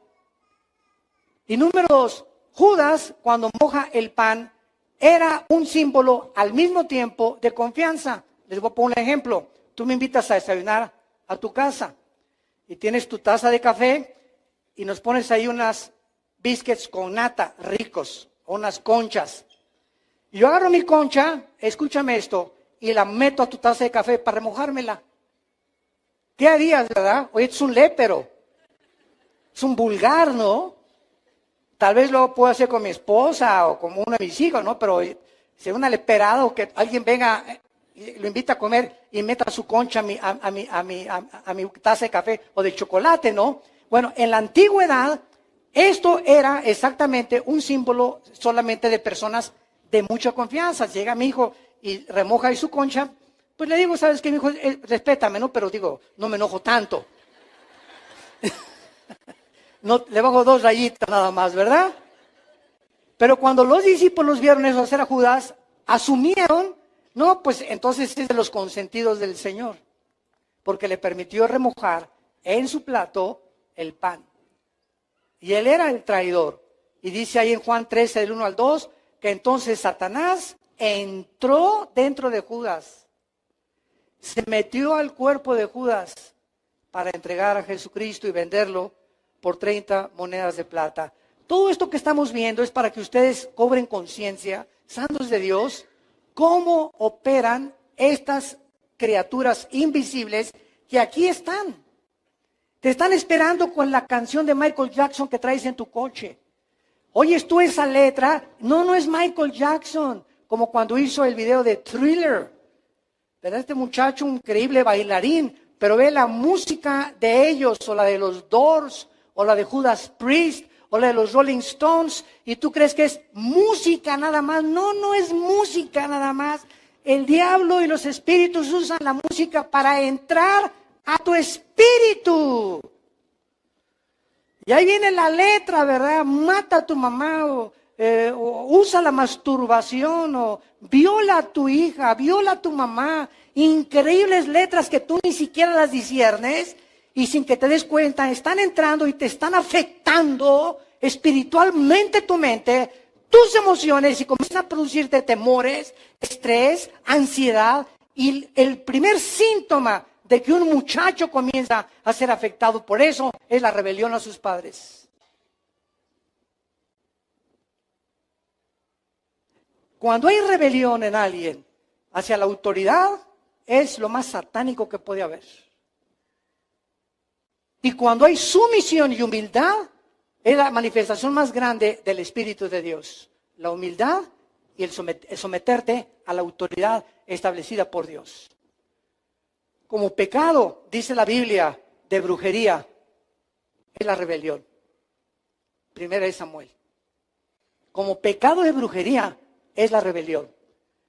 Y número dos, Judas, cuando moja el pan, era un símbolo al mismo tiempo de confianza. Les voy a poner un ejemplo. Tú me invitas a desayunar a tu casa y tienes tu taza de café y nos pones ahí unas biscuits con nata ricos, o unas conchas. Y yo agarro mi concha, escúchame esto, y la meto a tu taza de café para remojármela. ¿Qué harías, verdad? Oye, es un lépero, es un vulgar, ¿no? Tal vez lo puedo hacer con mi esposa o con uno de mis hijos, ¿no? Pero si es una leperada o que alguien venga, lo invita a comer y meta su concha a mi taza de café o de chocolate, ¿no? Bueno, en la antigüedad, esto era exactamente un símbolo solamente de personas de mucha confianza. Llega mi hijo y remoja ahí su concha, pues le digo, ¿sabes qué, mi hijo? Respétame, ¿no? Pero digo, no me enojo tanto. No, le bajo 2 rayitas nada más, ¿verdad? Pero cuando los discípulos vieron eso hacer a Judas, asumieron, no, pues entonces es de los consentidos del Señor. porque le permitió remojar en su plato el pan. Y él era el traidor. Y dice ahí en Juan 13, del 1 al 2, que entonces Satanás entró dentro de Judas. Se metió al cuerpo de Judas para entregar a Jesucristo y venderlo por 30 monedas de plata. Todo esto que estamos viendo es para que ustedes cobren conciencia, santos de Dios, cómo operan estas criaturas invisibles que aquí están. Te están esperando con la canción de Michael Jackson que traes en tu coche. Oyes tú esa letra, no es Michael Jackson, como cuando hizo el video de Thriller. ¿Verdad? Este muchacho, un increíble bailarín, pero ve la música de ellos, o la de los Doors, o la de Judas Priest, o la de los Rolling Stones, y tú crees que es música nada más. No es música nada más. El diablo y los espíritus usan la música para entrar a tu espíritu. Y ahí viene la letra, ¿verdad? Mata a tu mamá, o usa la masturbación, o viola a tu hija, viola a tu mamá. Increíbles letras que tú ni siquiera las disciernes, y sin que te des cuenta, están entrando y te están afectando espiritualmente tu mente, tus emociones, y comienzan a producirte temores, estrés, ansiedad. Y el primer síntoma de que un muchacho comienza a ser afectado por eso es la rebelión a sus padres. Cuando hay rebelión en alguien hacia la autoridad, es lo más satánico que puede haber. Y cuando hay sumisión y humildad, es la manifestación más grande del Espíritu de Dios. La humildad y el someterte a la autoridad establecida por Dios. Como pecado, dice la Biblia, de brujería, es la rebelión. Primera de Samuel. Como pecado de brujería, es la rebelión.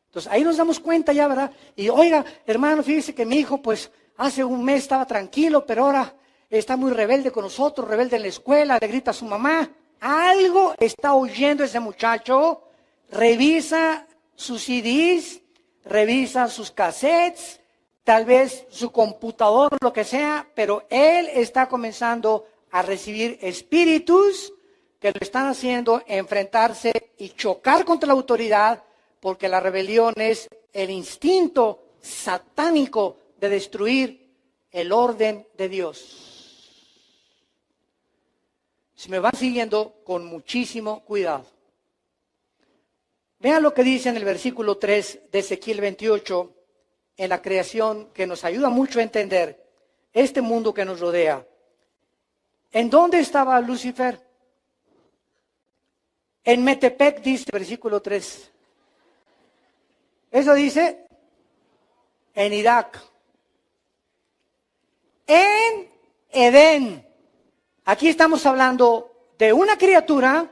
Entonces, ahí nos damos cuenta ya, ¿verdad? Y oiga, hermano, fíjese que mi hijo, pues, hace un mes estaba tranquilo, pero ahora está muy rebelde con nosotros, rebelde en la escuela, le grita a su mamá. Algo está oyendo ese muchacho. Revisa sus CDs, revisa sus cassettes, tal vez su computador, lo que sea, pero él está comenzando a recibir espíritus que lo están haciendo enfrentarse y chocar contra la autoridad, porque la rebelión es el instinto satánico de destruir el orden de Dios. Si me van siguiendo, con muchísimo cuidado. Vean lo que dice en el versículo 3 de Ezequiel 28, en la creación, que nos ayuda mucho a entender este mundo que nos rodea. ¿En dónde estaba Lucifer? En Metepec, dice versículo 3. Eso dice en Irak. En Edén. Aquí estamos hablando de una criatura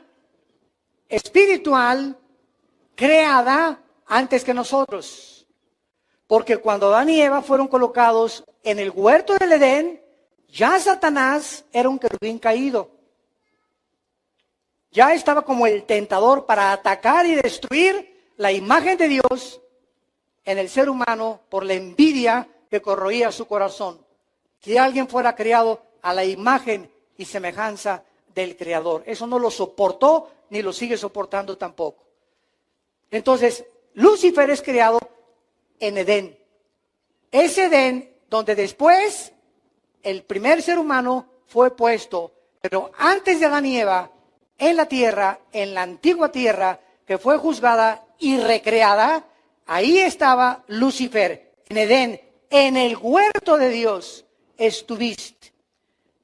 espiritual creada antes que nosotros. Porque cuando Adán y Eva fueron colocados en el huerto del Edén, ya Satanás era un querubín caído. Ya estaba como el tentador para atacar y destruir la imagen de Dios en el ser humano por la envidia que corroía su corazón. Que alguien fuera creado a la imagen y semejanza del Creador. Eso no lo soportó ni lo sigue soportando tampoco. Entonces, Lucifer es creado en Edén. Es Edén donde después el primer ser humano fue puesto, pero antes de Adán y Eva, en la tierra, en la antigua tierra, que fue juzgada y recreada, ahí estaba Lucifer, en Edén, en el huerto de Dios estuviste.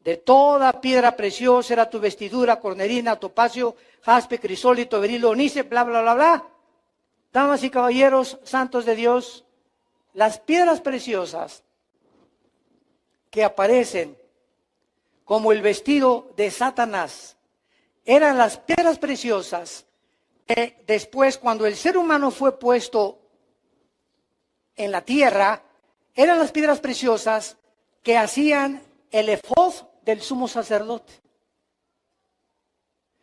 De toda piedra preciosa era tu vestidura, cornerina, topacio, jaspe, crisólito, berilo, onice, bla, bla, bla, bla. Damas y caballeros, santos de Dios, las piedras preciosas que aparecen como el vestido de Satanás, eran las piedras preciosas que después, cuando el ser humano fue puesto en la tierra, eran las piedras preciosas que hacían el efod del sumo sacerdote.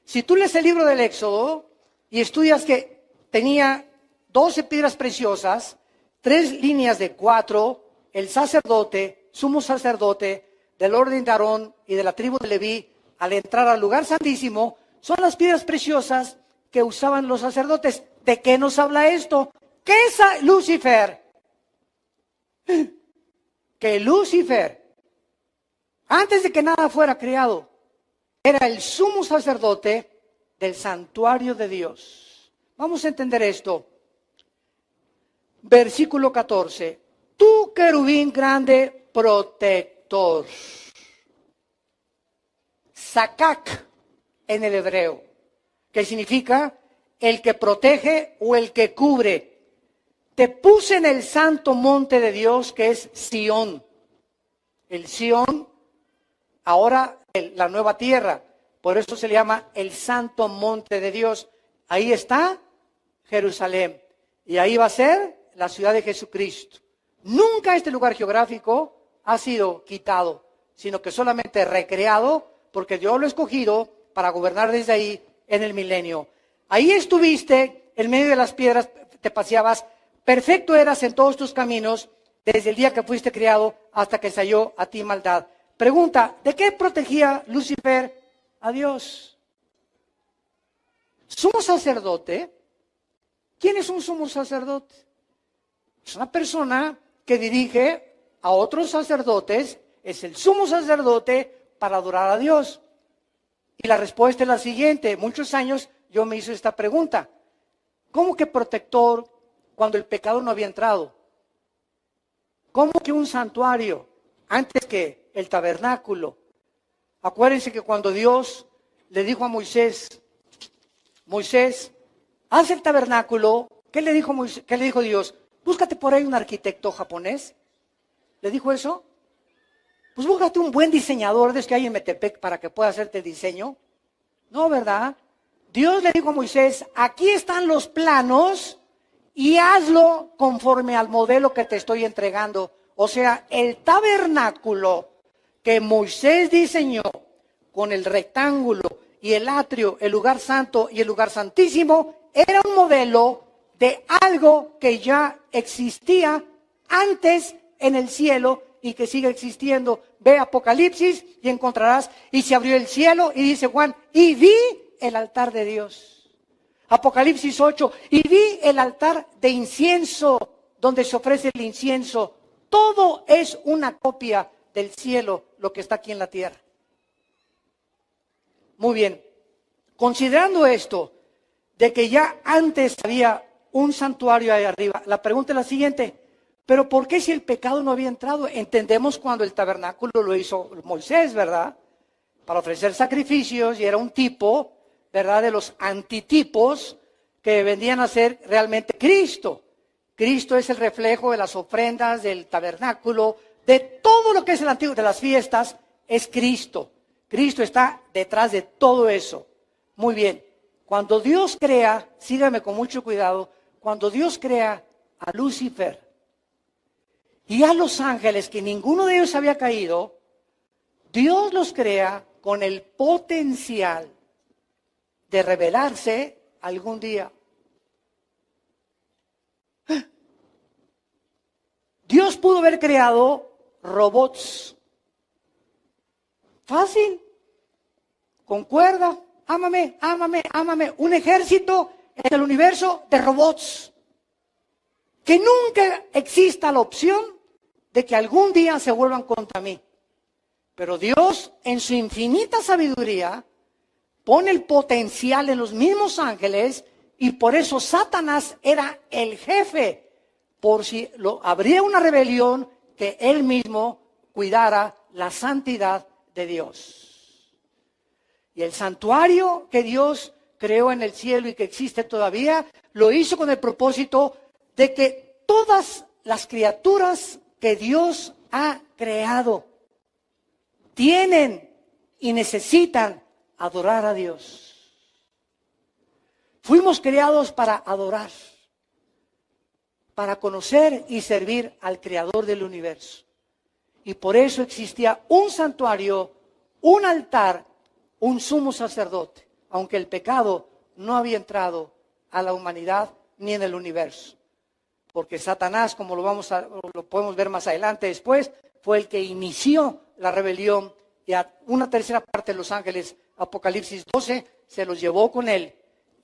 Si tú lees el libro del Éxodo y estudias que tenía 12 piedras preciosas, 3 líneas de 4, el sacerdote sumo sacerdote del orden de Aarón y de la tribu de Leví, al entrar al lugar santísimo, son las piedras preciosas que usaban los sacerdotes. ¿De qué nos habla esto? ¿Qué es Lucifer? Que Lucifer, antes de que nada fuera creado, era el sumo sacerdote del santuario de Dios. Vamos a entender esto. Versículo 14. Tú, querubín grande, protector. Sakak en el hebreo, que significa el que protege o el que cubre. Te puse en el santo monte de Dios, que es Sión. El Sión, ahora la nueva tierra. Por eso se le llama el santo monte de Dios. Ahí está Jerusalén. Y ahí va a ser la ciudad de Jesucristo. Nunca este lugar geográfico ha sido quitado, sino que solamente recreado, porque Dios lo ha escogido para gobernar desde ahí en el milenio. Ahí estuviste, en medio de las piedras te paseabas, perfecto eras en todos tus caminos, desde el día que fuiste criado hasta que se halló a ti maldad. Pregunta, ¿de qué protegía Lucifer a Dios? ¿Sumo sacerdote? ¿Quién es un sumo sacerdote? Es una persona que dirige a otros sacerdotes, es el sumo sacerdote para adorar a Dios. Y la respuesta es la siguiente. Muchos años yo me hice esta pregunta. ¿Cómo que protector cuando el pecado no había entrado? ¿Cómo que un santuario antes que el tabernáculo? Acuérdense que cuando Dios le dijo a Moisés, haz el tabernáculo, ¿qué le dijo Moisés? ¿Qué le dijo Dios? Búscate por ahí un arquitecto japonés. ¿Le dijo eso? Pues búscate un buen diseñador de los que hay en Metepec para que pueda hacerte el diseño. No, ¿verdad? Dios le dijo a Moisés, aquí están los planos y hazlo conforme al modelo que te estoy entregando. O sea, el tabernáculo que Moisés diseñó con el rectángulo y el atrio, el lugar santo y el lugar santísimo, era un modelo de algo que ya existía antes en el cielo y que sigue existiendo. Ve Apocalipsis y encontrarás, y se abrió el cielo y dice Juan, y vi el altar de Dios. Apocalipsis 8, y vi el altar de incienso, donde se ofrece el incienso. Todo es una copia del cielo, lo que está aquí en la tierra. Muy bien, considerando esto, de que ya antes había un santuario ahí arriba, la pregunta es la siguiente, ¿pero por qué si el pecado no había entrado? Entendemos cuando el tabernáculo lo hizo Moisés, ¿verdad? Para ofrecer sacrificios, y era un tipo, ¿verdad?, de los antitipos que vendían a ser realmente Cristo. Cristo es el reflejo de las ofrendas, del tabernáculo, de todo lo que es el antiguo, de las fiestas, es Cristo. Cristo está detrás de todo eso. Muy bien, cuando Dios crea, sígame con mucho cuidado, cuando Dios crea a Lucifer y a los ángeles, que ninguno de ellos había caído, Dios los crea con el potencial de revelarse algún día. Dios pudo haber creado robots. Fácil. Con cuerda. Ámame, ámame, ámame. Un ejército en el universo de robots. Que nunca exista la opción de que algún día se vuelvan contra mí. Pero Dios, en su infinita sabiduría, pone el potencial en los mismos ángeles, y por eso Satanás era el jefe, por si habría una rebelión, que él mismo cuidara la santidad de Dios. Y el santuario que Dios creó en el cielo y que existe todavía, lo hizo con el propósito de que todas las criaturas que Dios ha creado tienen y necesitan adorar a Dios. Fuimos creados para adorar, para conocer y servir al Creador del universo. Y por eso existía un santuario, un altar, un sumo sacerdote, aunque el pecado no había entrado a la humanidad ni en el universo. Porque Satanás, como lo podemos ver más adelante después, fue el que inició la rebelión y a una tercera parte de los ángeles, Apocalipsis 12, se los llevó con él.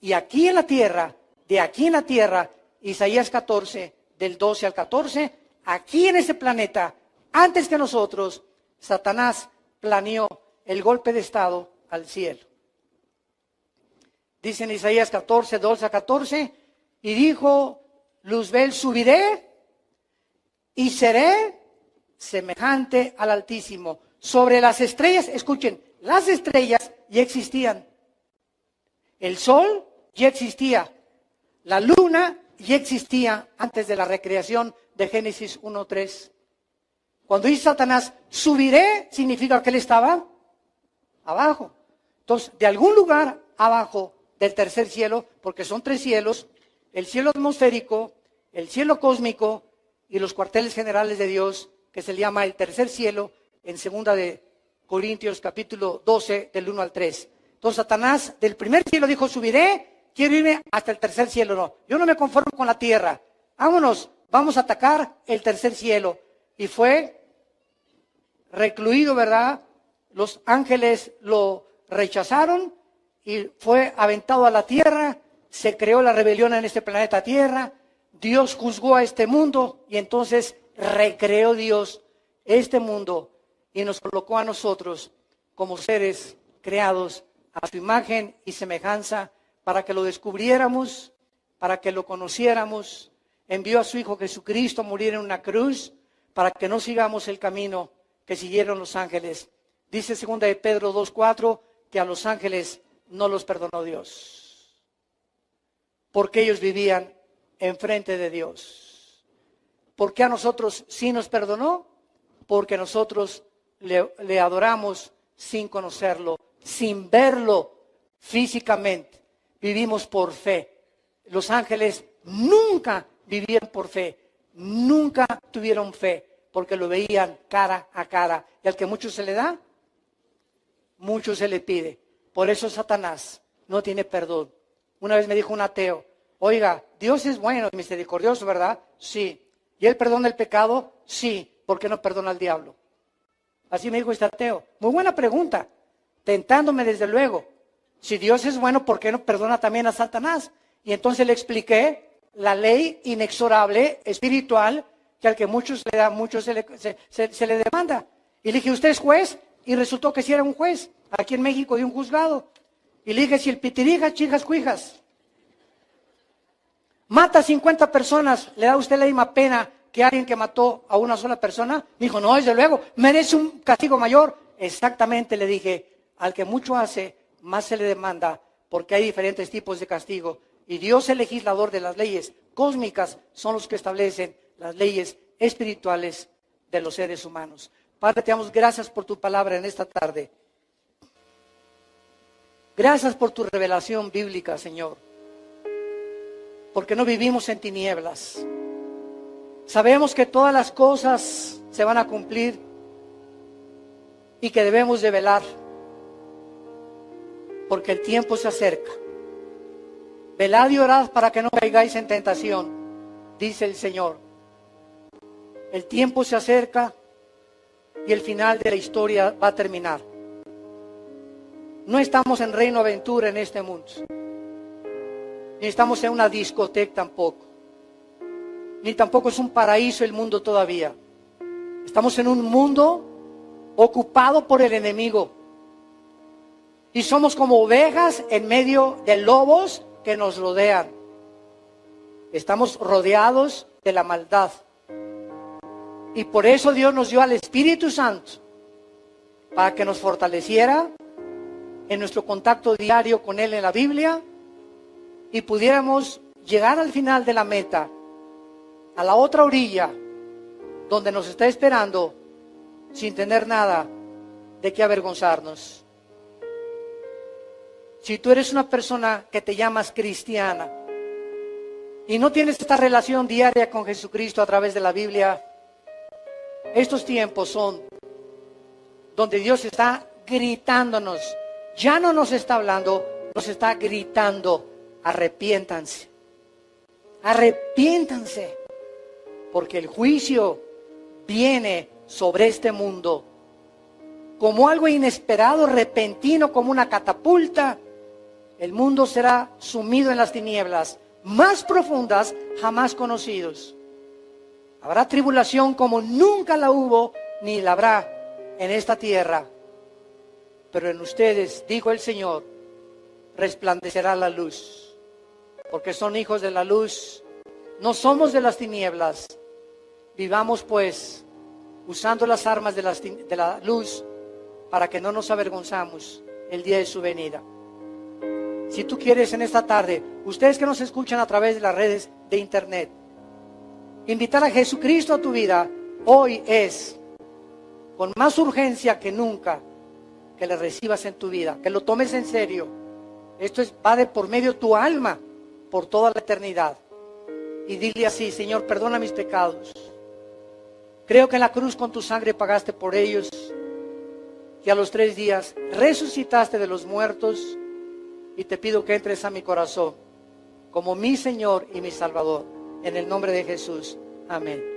Y aquí en la tierra, de aquí en la tierra, Isaías 14, del 12 al 14, aquí en este planeta, antes que nosotros, Satanás planeó el golpe de estado al cielo. Dice en Isaías 14, 12 a 14, y dijo Luzbel, subiré y seré semejante al Altísimo. Sobre las estrellas, escuchen, las estrellas ya existían. El sol ya existía. La luna ya existía antes de la recreación de Génesis 1:3. Cuando dice Satanás, subiré, significa que él estaba abajo. Entonces, de algún lugar abajo del tercer cielo, porque son 3 cielos, el cielo atmosférico, el cielo cósmico y los cuarteles generales de Dios, que se le llama el tercer cielo, en 2 de Corintios capítulo 12, del 1 al 3. Entonces Satanás del primer cielo dijo, subiré, quiero irme hasta el tercer cielo. No, yo no me conformo con la tierra. Vámonos, vamos a atacar el tercer cielo. Y fue recluido, ¿verdad? Los ángeles lo rechazaron y fue aventado a la tierra. Se creó la rebelión en este planeta Tierra. Dios juzgó a este mundo y entonces recreó Dios este mundo y nos colocó a nosotros como seres creados a su imagen y semejanza para que lo descubriéramos, para que lo conociéramos. Envió a su Hijo Jesucristo a morir en una cruz para que no sigamos el camino que siguieron los ángeles. Dice 2 de Pedro 2:4 que a los ángeles no los perdonó Dios, porque ellos vivían enfrente de Dios. ¿Por qué a nosotros sí nos perdonó? Porque nosotros le adoramos sin conocerlo, sin verlo físicamente. Vivimos por fe. Los ángeles nunca vivían por fe, nunca tuvieron fe, porque lo veían cara a cara. Y al que mucho se le da, mucho se le pide. Por eso Satanás no tiene perdón. Una vez me dijo un ateo, oiga, Dios es bueno y misericordioso, ¿verdad? Sí. ¿Y Él perdona el pecado? Sí. ¿Por qué no perdona al diablo? Así me dijo este ateo. Muy buena pregunta, tentándome desde luego. Si Dios es bueno, ¿por qué no perdona también a Satanás? Y entonces le expliqué la ley inexorable, espiritual, que al que muchos le da, muchos se le demanda. Y le dije, ¿usted es juez? Y resultó que sí era un juez, aquí en México, de un juzgado. Y le dije, si el pitirijas, chijas, cuijas, mata a 50 personas, ¿le da a usted la misma pena que alguien que mató a una sola persona? Me dijo, no, desde luego, merece un castigo mayor. Exactamente, le dije, al que mucho hace, más se le demanda, porque hay diferentes tipos de castigo. Y Dios, el legislador de las leyes cósmicas, son los que establecen las leyes espirituales de los seres humanos. Padre, te damos gracias por tu palabra en esta tarde. Gracias por tu revelación bíblica, Señor. Porque no vivimos en tinieblas. Sabemos que todas las cosas se van a cumplir y que debemos de velar. Porque el tiempo se acerca. Velad y orad para que no caigáis en tentación, dice el Señor. El tiempo se acerca y el final de la historia va a terminar. No estamos en Reino Aventura en este mundo. Ni estamos en una discoteca tampoco. Ni tampoco es un paraíso el mundo todavía. Estamos en un mundo ocupado por el enemigo. Y somos como ovejas en medio de lobos que nos rodean. Estamos rodeados de la maldad. Y por eso Dios nos dio al Espíritu Santo, para que nos fortaleciera en nuestro contacto diario con Él en la Biblia y pudiéramos llegar al final de la meta, a la otra orilla, donde nos está esperando, sin tener nada de qué avergonzarnos. Si tú eres una persona que te llamas cristiana y no tienes esta relación diaria con Jesucristo a través de la Biblia, estos tiempos son donde Dios está gritándonos. Ya no nos está hablando, nos está gritando, arrepiéntanse. Arrepiéntanse, porque el juicio viene sobre este mundo. Como algo inesperado, repentino, como una catapulta, el mundo será sumido en las tinieblas más profundas jamás conocidos. Habrá tribulación como nunca la hubo ni la habrá en esta tierra. Pero en ustedes, dijo el Señor, resplandecerá la luz. Porque son hijos de la luz, no somos de las tinieblas. Vivamos pues usando las armas de la luz para que no nos avergonzamos el día de su venida. Si tú quieres en esta tarde, ustedes que nos escuchan a través de las redes de internet, invitar a Jesucristo a tu vida, hoy es con más urgencia que nunca que le recibas en tu vida, que lo tomes en serio. Esto va de por medio de tu alma por toda la eternidad. Y dile así: Señor, perdona mis pecados. Creo que en la cruz con tu sangre pagaste por ellos, que a los 3 días resucitaste de los muertos, y te pido que entres a mi corazón como mi Señor y mi Salvador. En el nombre de Jesús. Amén.